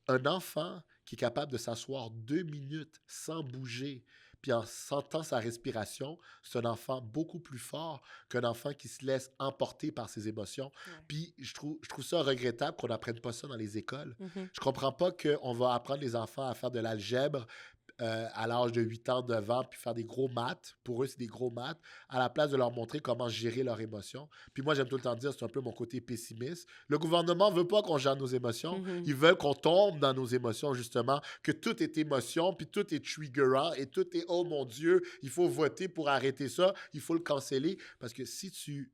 un enfant qui est capable de s'asseoir 2 minutes sans bouger, puis en sentant sa respiration, c'est un enfant beaucoup plus fort qu'un enfant qui se laisse emporter par ses émotions. Ouais. Puis je trouve ça regrettable qu'on n'apprenne pas ça dans les écoles. Mhm. Je comprends pas qu'on va apprendre les enfants à faire de l'algèbre à l'âge de 8 ans, 9 ans, puis faire des gros maths. Pour eux, c'est des gros maths, à la place de leur montrer comment gérer leurs émotions. Puis moi, j'aime tout le temps dire, c'est un peu mon côté pessimiste. Le gouvernement veut pas qu'on gère nos émotions. Ils veulent qu'on tombe dans nos émotions, justement, que tout est émotion, puis tout est triggerant, et tout est, oh mon Dieu, il faut voter pour arrêter ça, il faut le canceller. Parce que si tu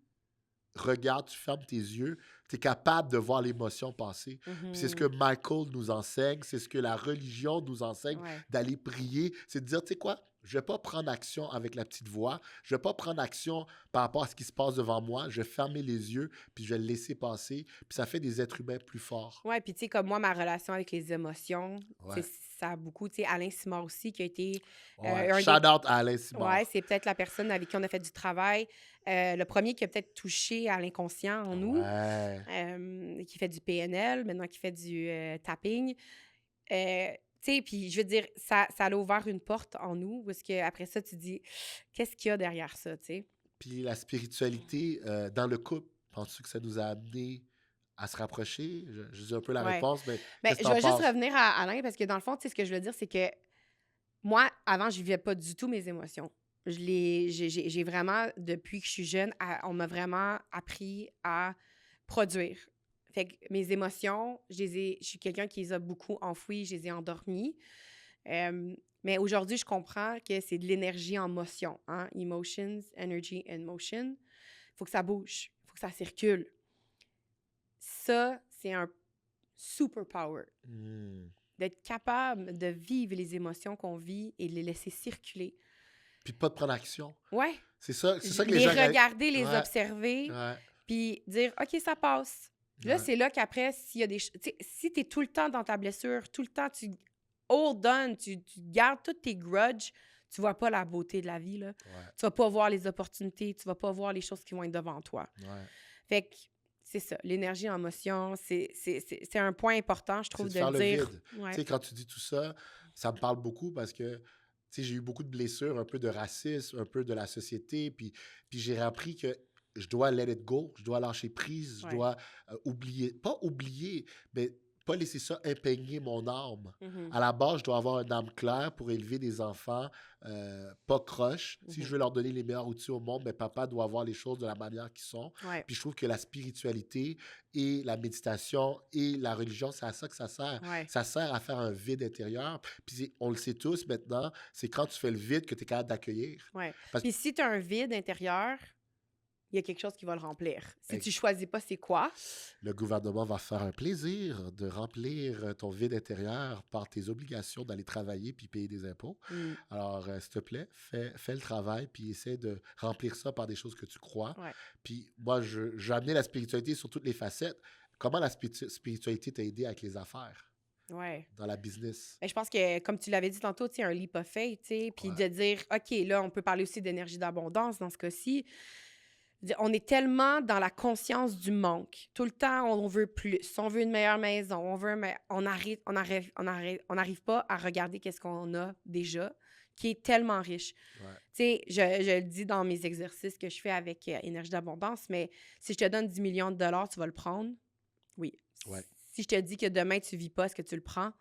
regardes, tu fermes tes yeux, tu es capable de voir l'émotion passer. Puis c'est ce que Michael nous enseigne, c'est ce que la religion nous enseigne, d'aller prier, c'est de dire, tu sais quoi, je ne vais pas prendre action avec la petite voix, je ne vais pas prendre action par rapport à ce qui se passe devant moi, je vais fermer les yeux, puis je vais le laisser passer, puis ça fait des êtres humains plus forts. Ouais, puis tu sais, comme moi, ma relation avec les émotions, ça a beaucoup, tu sais, Alain Simard aussi, qui a été... Shout-out à Alain Simard. Ouais, c'est peut-être la personne avec qui on a fait du travail. Le premier qui a peut-être touché à l'inconscient en nous, qui fait du PNL, maintenant qui fait du tapping. Tu sais, puis je veux dire, ça a ouvert une porte en nous, parce qu'après ça, tu dis, qu'est-ce qu'il y a derrière ça, tu sais? Puis la spiritualité dans le couple, penses-tu que ça nous a amené à se rapprocher? Je dis un peu la réponse, mais qu'est-ce que je vais t'en juste penses? revenir à Alain, parce que dans le fond, tu sais, ce que je veux dire, c'est que moi, avant, je vivais pas du tout mes émotions. J'ai vraiment, depuis que je suis jeune, on m'a vraiment appris à produire. Fait que mes émotions, je suis quelqu'un qui les a beaucoup enfouies, je les ai endormies. Mais aujourd'hui, je comprends que c'est de l'énergie en motion. Hein? Emotions, energy and motion. Il faut que ça bouge, il faut que ça circule. Ça, c'est un superpower. D'être capable de vivre les émotions qu'on vit et de les laisser circuler. Puis pas de prendre action. Ouais. C'est ça que les les gens... regarder, les observer, puis dire « OK, ça passe. Là, Ouais. c'est là qu'après, s'il y a des... Si tu es tout le temps dans ta blessure, tout le temps, tu hold on, tu gardes tous tes grudges, tu vois pas la beauté de la vie, là. Ouais. Tu vas pas voir les opportunités, tu vas pas voir les choses qui vont être devant toi. Ouais. Fait que c'est ça, l'énergie en motion, c'est un point important, je C'est trouve, de de faire le dire... vide. Tu Ouais. sais, quand tu dis tout ça, ça me parle beaucoup parce que, tu sais, j'ai eu beaucoup de blessures, un peu de racisme, un peu de la société, puis j'ai appris que je dois let it go, je dois lâcher prise, je Ouais. dois pas oublier, mais pas laisser ça imprégner mon âme. Mhm. À la base, je dois avoir une âme claire pour élever des enfants pas croches. Si Mhm. je veux leur donner les meilleurs outils au monde, mais papa doit voir les choses de la manière qu'ils sont. Ouais. Puis je trouve que la spiritualité et la méditation et la religion, c'est à ça que ça sert. Ouais. Ça sert à faire un vide intérieur. Puis on le sait tous maintenant, c'est quand tu fais le vide que tu es capable d'accueillir. Ouais. Parce- Puis si tu as un vide intérieur, il y a quelque chose qui va le remplir. Si Ex- tu choisis pas c'est quoi, Le gouvernement va faire un plaisir de remplir ton vide intérieur par tes obligations d'aller travailler puis payer des impôts. Alors, s'il te plaît, fais le travail puis essaie de remplir ça par des choses que tu crois. Ouais. Puis moi, j'ai amené la spiritualité sur toutes les facettes. Comment la spiritualité t'a aidé avec les affaires, Ouais. dans la business? Ben, je pense que, comme tu l'avais dit tantôt, tu sais, un leap of faith, tu sais, puis Ouais. de dire, OK, là, on peut parler aussi d'énergie d'abondance dans ce cas-ci. On est tellement dans la conscience du manque. Tout le temps, on veut plus. On veut une meilleure maison. On n'arrive pas à regarder qu'est-ce qu'on a déjà, qui est tellement riche. Ouais. Tu sais, je le dis dans mes exercices que je fais avec Énergie d'abondance, mais si je te donne 10 millions de dollars, tu vas le prendre? Oui. Ouais. Si je te dis que demain, tu vis pas, est-ce que tu le prends?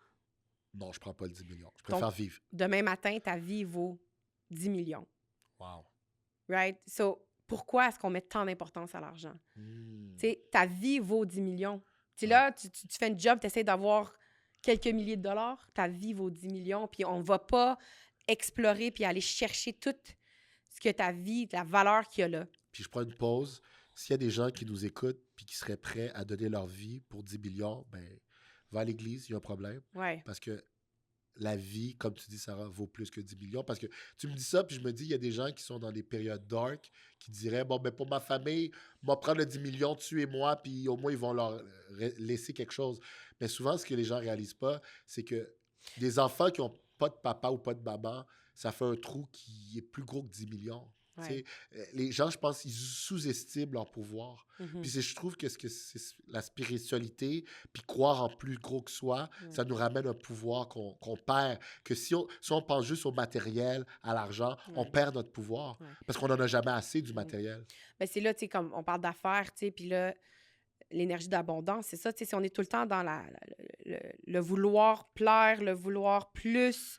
Non, je prends pas le 10 millions. Je préfère vivre. Demain matin, ta vie vaut 10 millions. Wow. Right? So, pourquoi est-ce qu'on met tant d'importance à l'argent? Hmm. Tu sais, ta vie vaut 10 millions. Tu sais, Ouais. là, tu fais un job, tu essaies d'avoir quelques milliers de dollars, ta vie vaut 10 millions, puis on va pas explorer puis aller chercher tout ce que ta vie, la valeur qu'il y a là. Puis je prends une pause. S'il y a des gens qui nous écoutent puis qui seraient prêts à donner leur vie pour 10 millions, ben va à l'église, il y a un problème. Ouais. Parce que la vie, comme tu dis, Sarah, vaut plus que 10 millions. Parce que tu me dis ça, puis je me dis, il y a des gens qui sont dans des périodes dark qui diraient, bon, ben pour ma famille, moi, prendre le 10 millions, tu et moi, puis au moins, ils vont leur laisser quelque chose. Mais souvent, ce que les gens ne réalisent pas, c'est que des enfants qui n'ont pas de papa ou pas de maman, ça fait un trou qui est plus gros que 10 millions. Ouais. Tu sais, les gens, je pense, ils sous-estiment leur pouvoir. Mhm. Puis je trouve que c'est la spiritualité, puis croire en plus gros que soi, ça nous ramène un pouvoir qu'on perd. Que si on pense juste au matériel, à l'argent, on Ouais. perd notre pouvoir. Ouais. Parce qu'on n'en a jamais assez du Mhm. matériel. Ben, c'est là, tu sais, comme on parle d'affaires, tu sais, puis là, l'énergie d'abondance, c'est ça, tu sais, si on est tout le temps dans le vouloir plaire, le vouloir plus,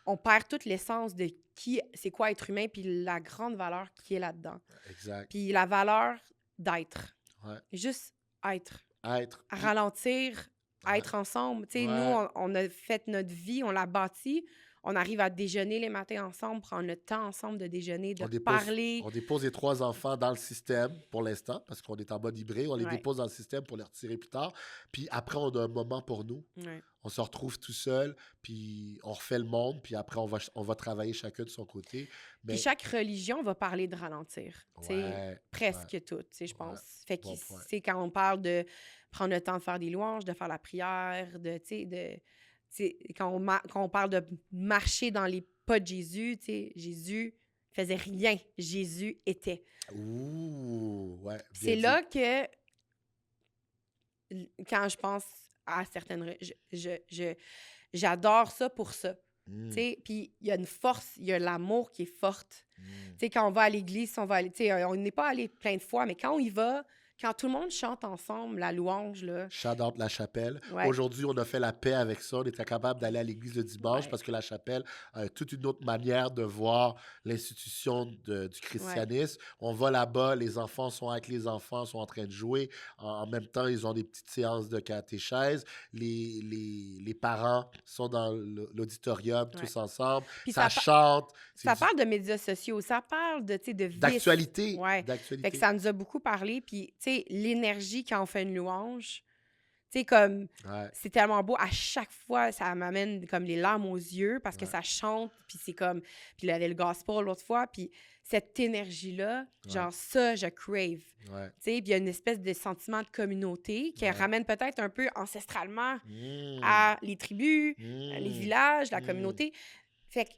on perd toute l'essence de qui, c'est quoi être humain, puis la grande valeur qui est là-dedans. Exact. Puis la valeur d'être. Ouais. Juste être. Être. À ralentir, Ouais. être ensemble. Tu sais, Ouais. nous, on a fait notre vie, on l'a bâtie. On arrive à déjeuner les matins ensemble, prendre le temps ensemble de déjeuner, de parler. On dépose les 3 enfants dans le système pour l'instant, parce qu'on est en mode hybride. On les Ouais. dépose dans le système pour les retirer plus tard. Puis après, on a un moment pour nous. Ouais. On se retrouve tout seul, puis on refait le monde, puis après, on va travailler chacun de son côté. Mais... Puis chaque religion va parler de ralentir. Tu sais, Ouais, presque ouais. toutes, tu sais, je Ouais, pense. Fait que bon point. c'est quand on parle de prendre le temps de faire des louanges, de faire la prière, de, tu sais, de... tu sais, quand on parle de marcher dans les pas de Jésus, tu sais, Jésus faisait rien. Jésus était. Ouh, ouais. bien C'est dit. là que, quand je pense à certaines... J'adore ça pour ça. Mm, Tu sais, puis il y a une force, il y a l'amour qui est forte. mm. Tu sais, quand on va à l'église, on va aller... Tu sais, on n'est pas allé plein de fois, mais quand on y va, quand tout le monde chante ensemble la louange, là... Shout out la chapelle. Ouais. Aujourd'hui, on a fait la paix avec ça. On était capable d'aller à l'église le dimanche Ouais. parce que la chapelle a toute une autre manière de voir l'institution du christianisme. On va là-bas, les enfants sont avec les enfants, sont en train de jouer. En même temps, ils ont des petites séances de catéchèse. Les parents sont dans l'auditorium Ouais. tous ensemble. Puis Ça ça chante. C'est Ça parle de médias sociaux, ça parle de, tu sais, de vice. d'actualité. Ouais. D'actualité. Fait que ça nous a beaucoup parlé. Puis, tu sais, l'énergie quand on fait une louange, Tu sais, comme, Ouais, c'est tellement beau. À chaque fois, ça m'amène comme les larmes aux yeux parce que ouais, ça chante, puis c'est comme... Puis il y avait le gospel l'autre fois, puis cette énergie-là, ouais, genre ça, je crave. ouais, Tu sais, puis il y a une espèce de sentiment de communauté qui ouais. ramène peut-être un peu ancestralement Mm, à les tribus, les mm, villages, la mm. communauté. Fait que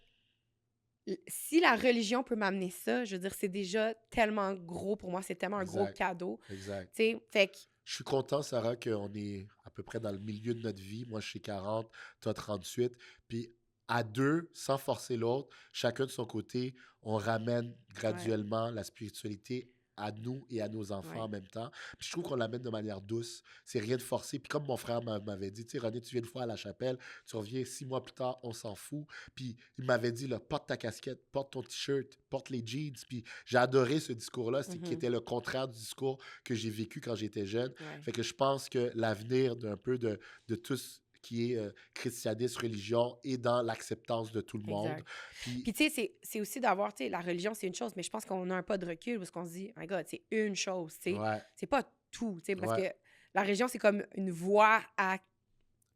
si la religion peut m'amener ça, je veux dire, c'est déjà tellement gros pour moi, c'est tellement un gros Exact, cadeau. exact. Tu sais, fait que... Je suis content, Sarah, qu'on est à peu près dans le milieu de notre vie. Moi, je suis 40, toi 38. Puis à deux, sans forcer l'autre, chacun de son côté, on ramène Ouais, graduellement la spiritualité à nous et à nos enfants en ouais. même temps. Puis je trouve qu'on l'amène de manière douce. C'est rien de forcé. Puis comme mon frère m'avait dit, tu sais, René, tu viens une fois à la chapelle, tu reviens 6 mois plus tard, on s'en fout. Puis il m'avait dit, là, porte ta casquette, porte ton t-shirt, porte les jeans. Puis j'ai adoré ce discours-là, qui Mhm. était le contraire du discours que j'ai vécu quand j'étais jeune. Ouais. Fait que je pense que l'avenir d'un peu de tout ce qui est christianisme, religion, est dans l'acceptance de tout le monde. Exact. Puis, Puis, tu sais, c'est aussi d'avoir, tu sais, la religion, c'est une chose, mais je pense qu'on a un pas de recul parce qu'on se dit, my God, c'est une chose, tu sais. ouais, C'est pas tout, tu sais, parce ouais. que la religion, c'est comme une voie à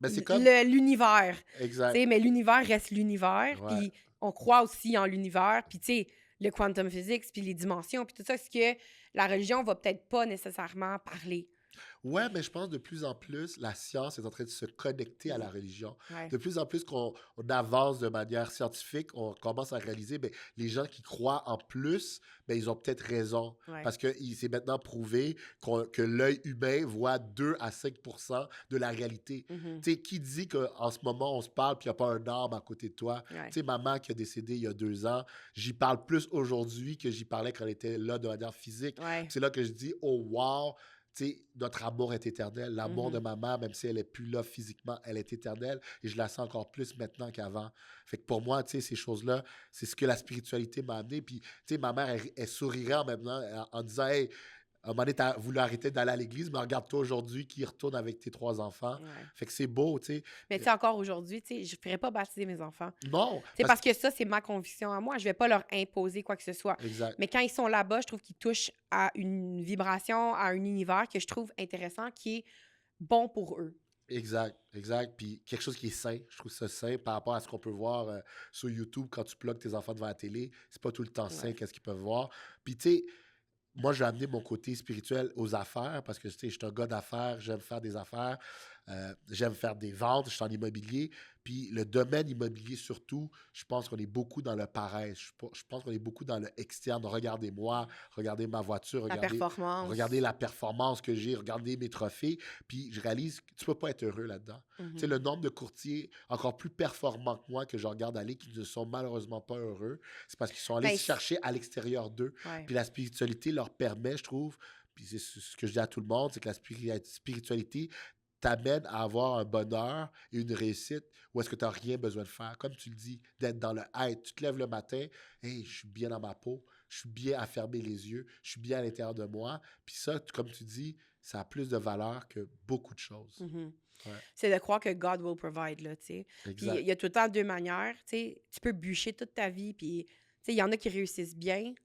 Ben, c'est comme. l'univers, tu Exact. sais, mais l'univers reste l'univers, Ouais. puis on croit aussi en l'univers, puis, tu sais, le quantum physics, puis les dimensions, puis tout ça, ce que la religion va peut-être pas nécessairement parler. Ouais, mais je pense de plus en plus, la science est en train de se connecter à la Mhm. religion. Ouais. De plus en plus qu'on avance de manière scientifique, on commence à réaliser, ben, les gens qui croient en plus, ben, ils ont peut-être raison. Ouais. Parce qu'il s'est maintenant prouvé que l'œil humain voit 2 à 5% de la réalité. Mhm. Tu sais, qui dit qu'en ce moment, on se parle puis il n'y a pas un arbre à côté de toi? Ouais. Tu sais, ma mère qui a décédé il y a 2 ans, j'y parle plus aujourd'hui que j'y parlais quand elle était là de manière physique. Ouais. C'est là que je dis, oh wow, tu sais, notre amour est éternel. L'amour de Mhm. ma mère, même si elle n'est plus là physiquement, elle est éternelle. Et je la sens encore plus maintenant qu'avant. Fait que pour moi, tu sais, ces choses-là, c'est ce que la spiritualité m'a amené. Puis, tu sais, ma mère, elle sourirait en même temps en disant, hey, à un moment donné, t'as voulu arrêter d'aller à l'église, mais regarde-toi aujourd'hui qui retourne avec tes 3 enfants. Ouais. Fait que c'est beau, tu sais. Mais tu sais, encore aujourd'hui, tu sais, je ne ferais pas baptiser mes enfants. Non, C'est parce que ça, c'est ma conviction à moi. Je vais pas leur imposer quoi que ce soit. exact. Mais quand ils sont là-bas, je trouve qu'ils touchent à une vibration, à un univers que je trouve intéressant, qui est bon pour eux. Exact, exact. Puis quelque chose qui est sain, je trouve ça sain par rapport à ce qu'on peut voir sur YouTube quand tu plugues tes enfants devant la télé. C'est pas tout le temps sain Ouais. qu'est-ce qu'ils peuvent voir. Puis tu sais, moi, j'ai amené mon côté spirituel aux affaires parce que, tu sais, je suis un gars d'affaires, j'aime faire des affaires, j'aime faire des ventes, je suis en immobilier. Puis le domaine immobilier, surtout, je pense qu'on est beaucoup dans le paraître. Je pense qu'on est beaucoup dans le externe. Regardez-moi, regardez ma voiture, La performance. regardez la performance que j'ai, regardez mes trophées. Puis je réalise que tu peux pas être heureux là-dedans. Tu sais, Mhm. le nombre de courtiers encore plus performants que moi que je regarde aller qui ne sont malheureusement pas heureux, c'est parce qu'ils sont allés Ben, se chercher à l'extérieur d'eux. ouais. Puis la spiritualité leur permet, je trouve, puis c'est ce que je dis à tout le monde, c'est que la spiritualité t'amène à avoir un bonheur et une réussite où est-ce que tu n'as rien besoin de faire. Comme tu le dis, d'être dans le être. Tu te lèves le matin, hey, je suis bien dans ma peau, je suis bien à fermer les yeux, je suis bien à l'intérieur de moi. Puis ça, comme tu dis, ça a plus de valeur que beaucoup de choses. Mhm. Ouais, C'est de croire que God will provide, là, tu sais. Puis il exact. y a tout le temps deux manières, tu sais. Tu peux bûcher toute ta vie, puis, tu sais, il y en a qui réussissent bien,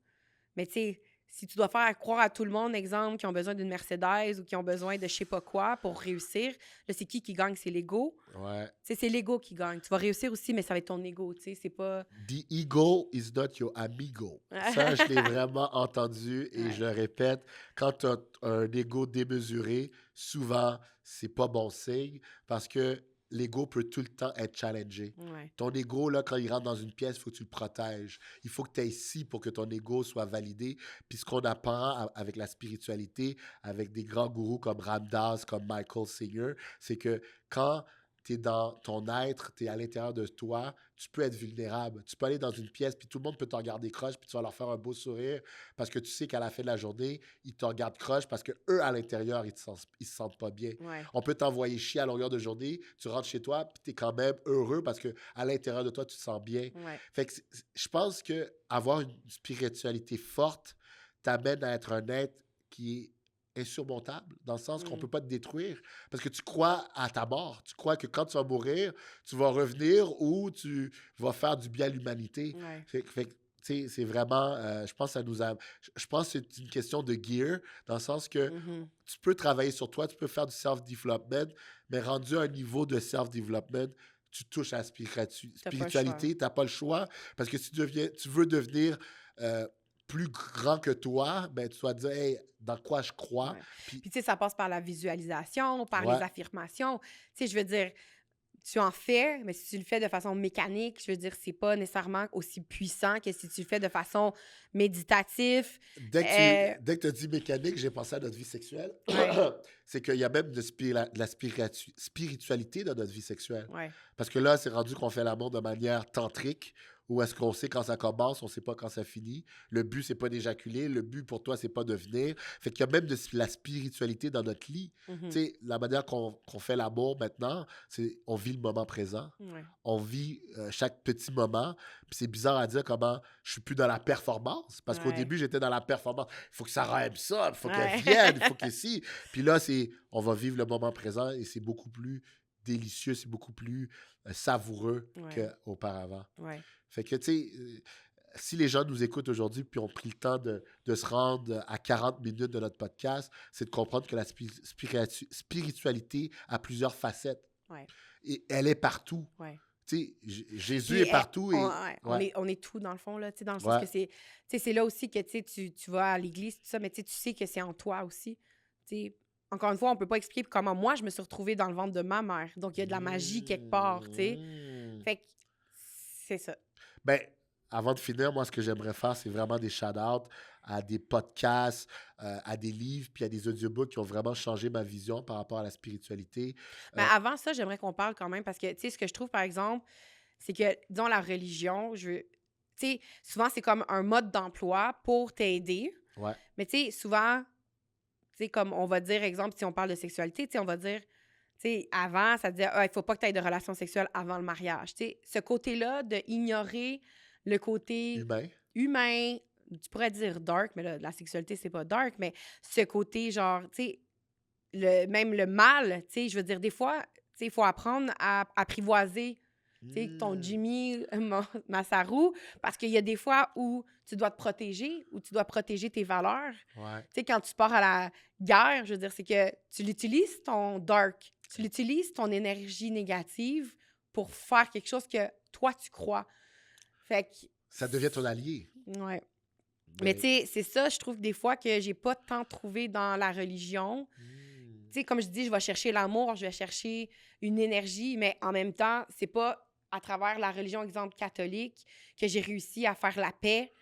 mais tu sais, si tu dois faire croire à tout le monde, exemple, qui ont besoin d'une Mercedes ou qui ont besoin de je sais pas quoi pour réussir, là, c'est qui gagne? C'est l'ego. Ouais. Tu sais, c'est l'ego qui gagne. Tu vas réussir aussi, mais ça va être ton ego, tu sais, c'est pas... The ego is not your amigo. Ça, je l'ai vraiment entendu et je Ouais, le répète. Quand tu as un ego démesuré, souvent, c'est pas bon signe parce que l'ego peut tout le temps être challengé. ouais. Ton ego, là, quand il rentre dans une pièce, il faut que tu le protèges. Il faut que tu aies ici pour que ton ego soit validé. Puis ce qu'on apprend avec la spiritualité, avec des grands gourous comme Ramdas, comme Michael Singer, c'est que quand tu es dans ton être, tu es à l'intérieur de toi, tu peux être vulnérable. Tu peux aller dans une pièce, puis tout le monde peut te regarder croche, puis tu vas leur faire un beau sourire, parce que tu sais qu'à la fin de la journée, ils te regardent croche, parce qu'eux, à l'intérieur, ils se sentent pas bien. Ouais. On peut t'envoyer chier à longueur de journée, tu rentres chez toi, puis tu es quand même heureux, parce que à l'intérieur de toi, tu te sens bien. Ouais. Fait que je pense que avoir une spiritualité forte t'amène à être un être qui est insurmontable, dans le sens qu'on ne peut Mm. pas te détruire, parce que tu crois à ta mort. Tu crois que quand tu vas mourir, tu vas revenir ou tu vas faire du bien à l'humanité. Ouais. Fait que, tu Tu sais, c'est vraiment, je pense que ça nous a... Je pense que c'est une question de gear, dans le sens que Mhm. tu peux travailler sur toi, tu peux faire du self-development, mais rendu à un niveau de self-development, tu touches à la T'as pas le choix. spiritualité, tu n'as pas le choix, parce que si tu veux devenir euh, plus grand que toi, ben, tu dois te dire, hey, dans quoi je crois, Ouais. puis Puis, tu sais, ça passe par la visualisation, par ouais, les affirmations. Tu sais, je veux dire, tu en fais, mais si tu le fais de façon mécanique, je veux dire, c'est pas nécessairement aussi puissant que si tu le fais de façon méditative. dès que tu as dit mécanique, j'ai pensé à notre vie sexuelle. Ouais, C'est qu'il y a même de la spiritualité dans notre vie sexuelle. ouais, Parce que là, c'est rendu qu'on fait l'amour de manière tantrique, où est-ce qu'on sait quand ça commence, on sait pas quand ça finit. Le but, c'est pas d'éjaculer. Le but pour toi, c'est pas de venir. Fait qu'il y a même de la spiritualité dans notre lit. Tu mhm, sais, la manière qu'on fait l'amour maintenant, c'est on vit le moment présent. ouais, On vit chaque petit moment. Puis c'est bizarre à dire comment je suis plus dans la performance. Parce qu'au ouais, début, j'étais dans la performance. Il faut que ça aime ça, il faut qu'elle ouais. vienne, il faut que si. Puis là, c'est on va vivre le moment présent et c'est beaucoup plus délicieux, c'est beaucoup plus savoureux Ouais, qu'auparavant. ouais. Fait que, tu sais, si les gens nous écoutent aujourd'hui puis ont pris le temps de se rendre à 40 minutes de notre podcast, c'est de comprendre que la spiritualité a plusieurs facettes. Ouais, Et elle est partout. ouais. Tu sais, Jésus Puis, est partout on, et... ouais, Ouais, on est tout, dans le fond, là, tu sais, dans le sens ouais. que c'est, tu sais, c'est là aussi que, tu sais, tu vas à l'église, tout ça, mais tu sais que c'est en toi aussi. Tu sais, encore une fois, on peut pas expliquer comment moi, je me suis retrouvée dans le ventre de ma mère. Donc, il y a de la magie quelque part, tu sais. Mmh. Fait que, c'est ça. Ben, avant de finir, moi, ce que j'aimerais faire, c'est vraiment des shout-outs à des podcasts, à des livres, puis à des audiobooks qui ont vraiment changé ma vision par rapport à la spiritualité. Mais Euh, avant ça, j'aimerais qu'on parle quand même, parce que, tu sais, ce que je trouve, par exemple, c'est que, disons, la religion, tu sais, souvent, c'est comme un mode d'emploi pour t'aider. ouais. Mais, tu sais, souvent, tu sais, comme on va dire, exemple, si on parle de sexualité, tu sais, on va dire, tu sais, avant, ça disait, ah, il faut pas que tu aies de relations sexuelles avant le mariage. Tu sais, ce côté-là de ignorer le côté Humain. humain, tu pourrais dire dark, mais là, la sexualité, c'est pas dark, mais ce côté, genre, tu sais, même le mal, tu sais, je veux dire, des fois, tu sais, il faut apprendre à apprivoiser, tu sais, ton Mmh. Jimmy Massaru, parce qu'il y a des fois où tu dois te protéger, où tu dois protéger tes valeurs. Ouais. Tu sais, quand tu pars à la guerre, je veux dire, c'est que tu l'utilises, ton dark, tu l'utilises, ton énergie négative, pour faire quelque chose que toi, tu crois. Fait que, Ça devient ton allié. ouais. Mais tu Ben, sais, c'est ça, je trouve des fois que j'ai pas tant trouvé dans la religion. mmh. Tu sais, comme je dis, je vais chercher l'amour, je vais chercher une énergie, mais en même temps, c'est pas à travers la religion, exemple catholique, que j'ai réussi à faire la paix,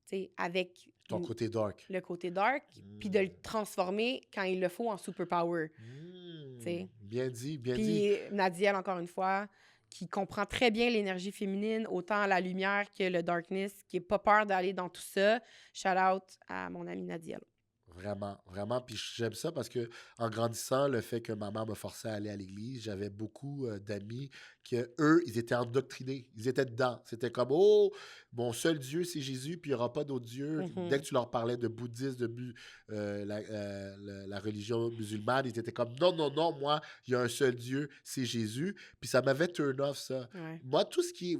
tu sais, avec Ton côté dark. le côté dark, puis de Mmh. le transformer quand il le faut en superpower, tu Mmh. sais. Bien dit, bien dit. Puis Nadiel, encore une fois, qui comprend très bien l'énergie féminine, autant la lumière que le darkness, qui n'a pas peur d'aller dans tout ça. Shout out à mon amie Nadiel. Vraiment, vraiment. Puis j'aime ça parce que en grandissant, le fait que ma mère me forçait à aller à l'église, j'avais beaucoup d'amis que eux, ils étaient endoctrinés. Ils étaient dedans. C'était comme, oh, mon seul Dieu, c'est Jésus, puis il n'y aura pas d'autre Dieu. Dès Mhm. que tu leur parlais de bouddhisme, la religion musulmane, ils étaient comme, non, non, non, moi, il y a un seul Dieu, c'est Jésus. Puis ça m'avait turn off, ça. Ouais. Moi, tout ce qui est...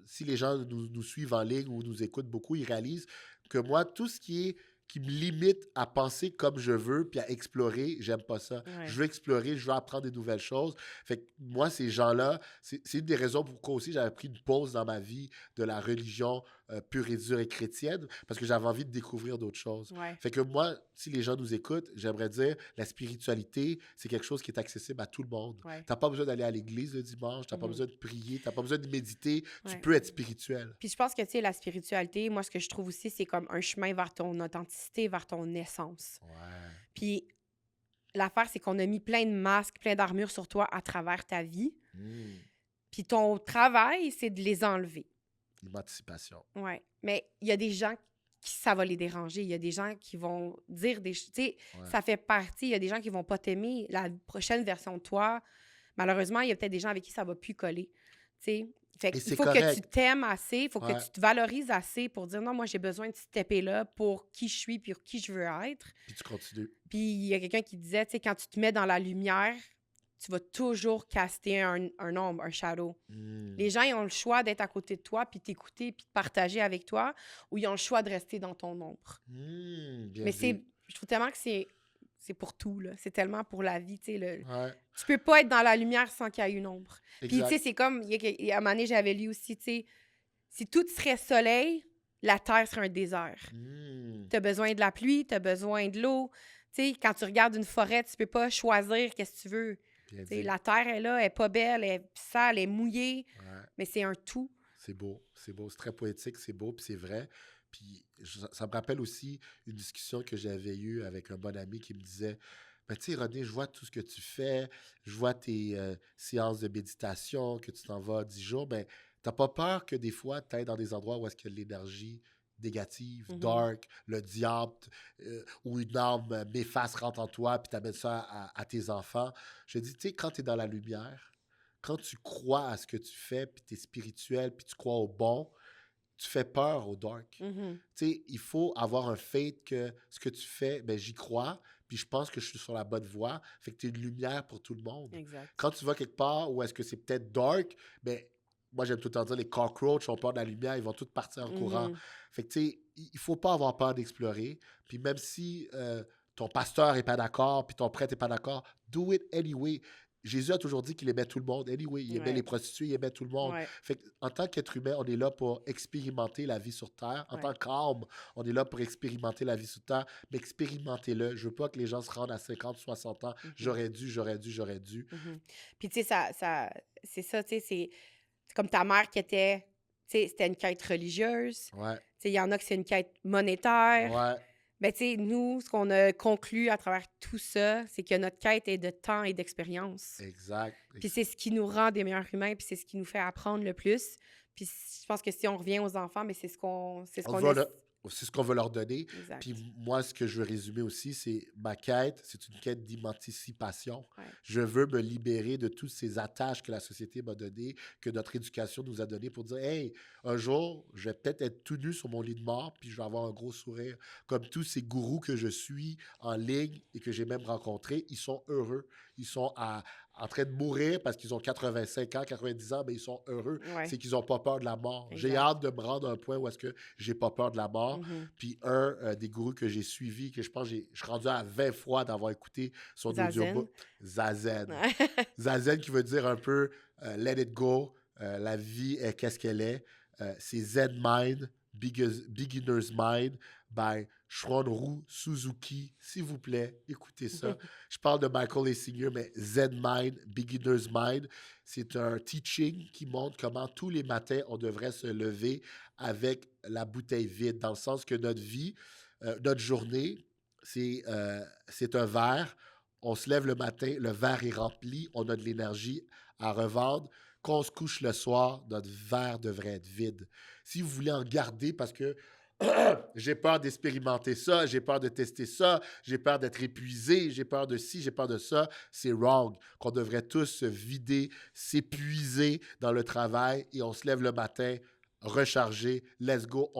Si les gens nous suivent en ligne ou nous écoutent beaucoup, ils réalisent que moi, tout ce qui me limite à penser comme je veux puis à explorer, j'aime pas ça. Ouais. Je veux explorer, je veux apprendre des nouvelles choses. Fait que moi, ces gens-là, c'est une des raisons pourquoi aussi j'avais pris une pause dans ma vie de la religion pure et dure et chrétienne, parce que j'avais envie de découvrir d'autres choses. Ouais. Fait que moi, si les gens nous écoutent, j'aimerais dire, la spiritualité, c'est quelque chose qui est accessible à tout le monde. Ouais. T'as pas besoin d'aller à l'église le dimanche, t'as pas Mhm. besoin de prier, t'as pas besoin de méditer, tu Ouais. peux être spirituel. Puis je pense que, tu sais, la spiritualité, moi, ce que je trouve aussi, c'est comme un chemin vers ton authenticité, vers ton essence. Ouais. Puis l'affaire, c'est qu'on a mis plein de masques, plein d'armures sur toi à travers ta vie. Mmh. Puis ton travail, c'est de les enlever. L'émancipation. Ouais. Mais il y a des gens qui ça va les déranger. Il y a des gens qui vont dire des choses. Tu sais, Ouais. ça fait partie. Il y a des gens qui vont pas t'aimer. La prochaine version de toi, malheureusement, il y a peut-être des gens avec qui ça va plus coller. Tu sais. Fait Et qu'il c'est faut que tu correct. t'aimes assez, il faut que Ouais. tu te valorises assez pour dire non, moi, j'ai besoin de stepper là pour qui je suis puis pour qui je veux être. Puis tu continues. Puis il y a quelqu'un qui disait, tu sais, quand tu te mets dans la lumière, tu vas toujours caster un ombre, un shadow. Hmm. Les gens, ils ont le choix d'être à côté de toi, puis t'écouter, puis de partager avec toi, ou ils ont le choix de rester dans ton ombre. Bien Mais dit. je trouve tellement que c'est pour tout, là. C'est tellement pour la vie, tu sais. Ouais, Tu peux pas être dans la lumière sans qu'il y ait une ombre. Puis, tu sais, exact. c'est comme, il y a un moment donné, j'avais lu aussi, tu sais, si tout serait soleil, la terre serait un désert. Hmm. Tu as besoin de la pluie, tu as besoin de l'eau. Tu sais, quand tu regardes une forêt, tu peux pas choisir qu'est-ce que tu veux. Bien Tu sais, dit. la terre est là, elle est pas belle, elle est sale, elle est mouillée, Ouais. mais c'est un tout. C'est beau, c'est beau, c'est très poétique, c'est beau, puis c'est vrai. Puis ça me rappelle aussi une discussion que j'avais eue avec un bon ami qui me disait, ben, tu sais, René, je vois tout ce que tu fais, je vois tes séances de méditation, que tu t'en vas 10 jours, ben, t'as pas peur que des fois, tu ailles dans des endroits où est-ce que l'énergie négative, Mhm. dark, le diable ou une âme néfaste rentre en toi, puis t'amènes ça à tes enfants. Je dis, tu sais, quand tu es dans la lumière, quand tu crois à ce que tu fais, puis tu es spirituel, puis tu crois au bon, tu fais peur au dark. Mhm. Tu sais, il faut avoir un faith que ce que tu fais, ben j'y crois, puis je pense que je suis sur la bonne voie. Fait que tu es une lumière pour tout le monde. Exact. Quand tu vas quelque part où est-ce que c'est peut-être dark, ben moi j'aime tout le temps dire les cockroaches ont peur de la lumière, ils vont tous partir en courant. Mhm. Fait que tu sais, il faut pas avoir peur d'explorer. Puis même si ton pasteur est pas d'accord, puis ton prêtre est pas d'accord, do it anyway. Jésus a toujours dit qu'il aimait tout le monde. Anyway, il aimait les Ouais. prostituées, il aimait tout le monde. Ouais. Fait en tant qu'être humain, on est là pour expérimenter la vie sur Terre. En Ouais. tant qu'âme, on est là pour expérimenter la vie sur Terre, mais expérimentez-le. Je veux pas que les gens se rendent à 50, 60 ans. Mhm. J'aurais dû, j'aurais dû, j'aurais dû. Mhm. Puis, tu sais, c'est ça, tu sais, c'est comme ta mère qui était, tu sais, c'était une quête religieuse. Ouais, Tu sais, il y en a que c'est une quête monétaire. ouais, Mais tu sais, nous, ce qu'on a conclu à travers tout ça, c'est que notre quête est de temps et d'expérience. exact. Puis c'est ce qui nous rend des meilleurs humains, puis c'est ce qui nous fait apprendre le plus. Puis je pense que si on revient aux enfants, mais c'est ce On qu'on va est. le- C'est ce qu'on veut leur donner. Exact. Puis moi, ce que je veux résumer aussi, c'est ma quête, c'est une quête d'émancipation. Ouais. Je veux me libérer de toutes ces attaches que la société m'a données, que notre éducation nous a données pour dire, hey, un jour, je vais peut-être être tout nu sur mon lit de mort, puis je vais avoir un gros sourire. Comme tous ces gourous que je suis en ligne et que j'ai même rencontrés, ils sont heureux. Ils sont en train de mourir parce qu'ils ont 85 ans, 90 ans, mais ils sont heureux. Ouais. C'est qu'ils n'ont pas peur de la mort. J'ai Exact. hâte de me rendre à un point où est-ce que j'ai pas peur de la mort. Mhm. Puis des gourous que j'ai suivis, que je pense que je suis rendu à 20 fois d'avoir écouté son Zazen. audiobook. Zazen. Ouais. Zazen qui veut dire un peu let it go, la vie est qu'est-ce qu'elle est. C'est Zen Mind, Beginner's Mind by Shunryu Suzuki. S'il vous plaît, écoutez ça. Je parle de Michael Essinger, mais Zen Mind, Beginner's Mind, c'est un teaching qui montre comment tous les matins, on devrait se lever avec la bouteille vide, dans le sens que notre vie, notre journée, c'est un verre. On se lève le matin, le verre est rempli, on a de l'énergie à revendre. Quand on se couche le soir, notre verre devrait être vide. Si vous voulez en garder parce que j'ai peur d'expérimenter ça, j'ai peur de tester ça, j'ai peur d'être épuisé, j'ai peur de ci, j'ai peur de ça, c'est wrong. Qu'on devrait tous se vider, s'épuiser dans le travail et on se lève le matin rechargé, let's go.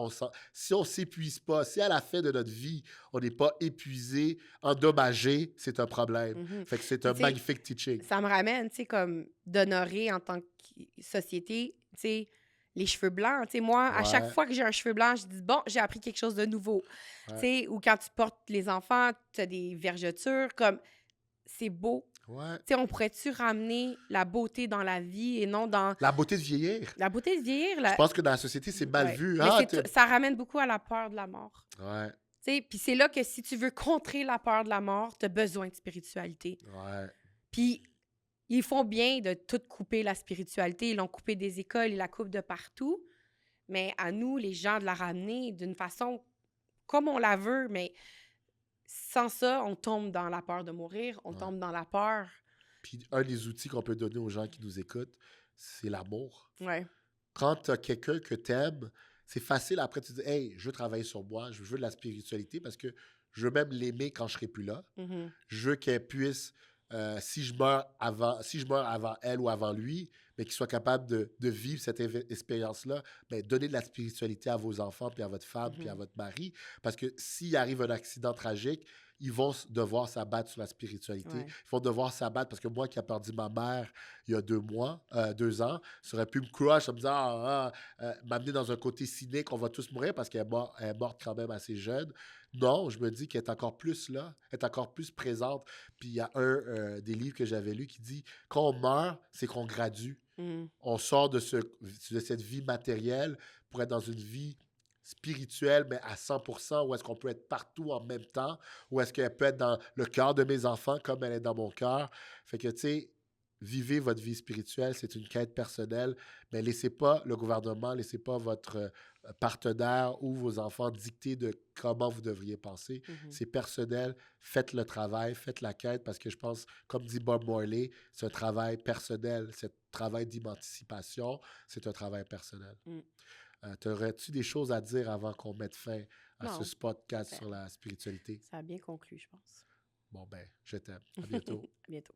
Si on ne s'épuise pas, si à la fin de notre vie, on n'est pas épuisé, endommagé, c'est un problème. Mhm. Fait que c'est Puis un tu sais, magnifique teaching. ça me ramène, tu sais, comme d'honorer en tant que société, tu sais, les cheveux blancs. Tu sais, moi, à chaque Ouais, fois que j'ai un cheveu blanc, je dis, bon, j'ai appris quelque chose de nouveau. Tu ouais, sais, ou quand tu portes les enfants, tu as des vergetures, comme, c'est beau. ouais. Tu sais, on pourrait-tu ramener la beauté dans la vie et non dans La beauté de vieillir. la beauté de vieillir? Je pense que dans la société, c'est mal Ouais. vu. Mais Ah, ça ramène beaucoup à la peur de la mort. Ouais, Tu sais, puis c'est là que si tu veux contrer la peur de la mort, tu as besoin de spiritualité. ouais. Puis ils font bien de tout couper la spiritualité. Ils l'ont coupé des écoles, ils la coupent de partout. Mais à nous, les gens, de la ramener d'une façon comme on la veut, mais sans ça, on tombe dans la peur de mourir, on Ouais. tombe dans la peur. Puis un des outils qu'on peut donner aux gens qui nous écoutent, c'est l'amour. Ouais. Quand tu as quelqu'un que tu aimes, c'est facile après, tu dis, hey, je veux travailler sur moi, je veux de la spiritualité parce que je veux même l'aimer quand je serai plus là. Mhm. Je veux qu'elle puisse, si je meurs avant elle ou avant lui, mais qu'il soit capable de vivre cette expérience-là, mais donner de la spiritualité à vos enfants, puis à votre femme, puis à Mhm. votre mari. Parce que s'il arrive un accident tragique, ils vont devoir s'abattre sur la spiritualité. Ouais. Ils vont devoir s'abattre parce que moi qui ai perdu ma mère il y a 2 ans, ça aurait pu me crush en me disant, m'amener dans un côté cynique, on va tous mourir parce elle est morte quand même assez jeune. Non, je me dis qu'elle est encore plus là, elle est encore plus présente. Puis il y a des livres que j'avais lus qui dit, quand on meurt, c'est qu'on gradue. Mhm. On sort de cette vie matérielle pour être dans une vie spirituelle, mais à 100%, où est-ce qu'on peut être partout en même temps, où est-ce qu'elle peut être dans le cœur de mes enfants comme elle est dans mon cœur. Fait que, tu sais, vivez votre vie spirituelle, c'est une quête personnelle, mais laissez pas le gouvernement, laissez pas votre partenaire ou vos enfants dicter de comment vous devriez penser. Mhm. C'est personnel, faites le travail, faites la quête, parce que je pense, comme dit Bob Marley, c'est un travail personnel, c'est un travail d'émancipation, c'est un travail personnel. Mm. T'aurais-tu des choses à dire avant qu'on mette fin à ce Non. podcast Ben, sur la spiritualité? ça a bien conclu, je pense. Bon, ben, je t'aime. À bientôt. À bientôt.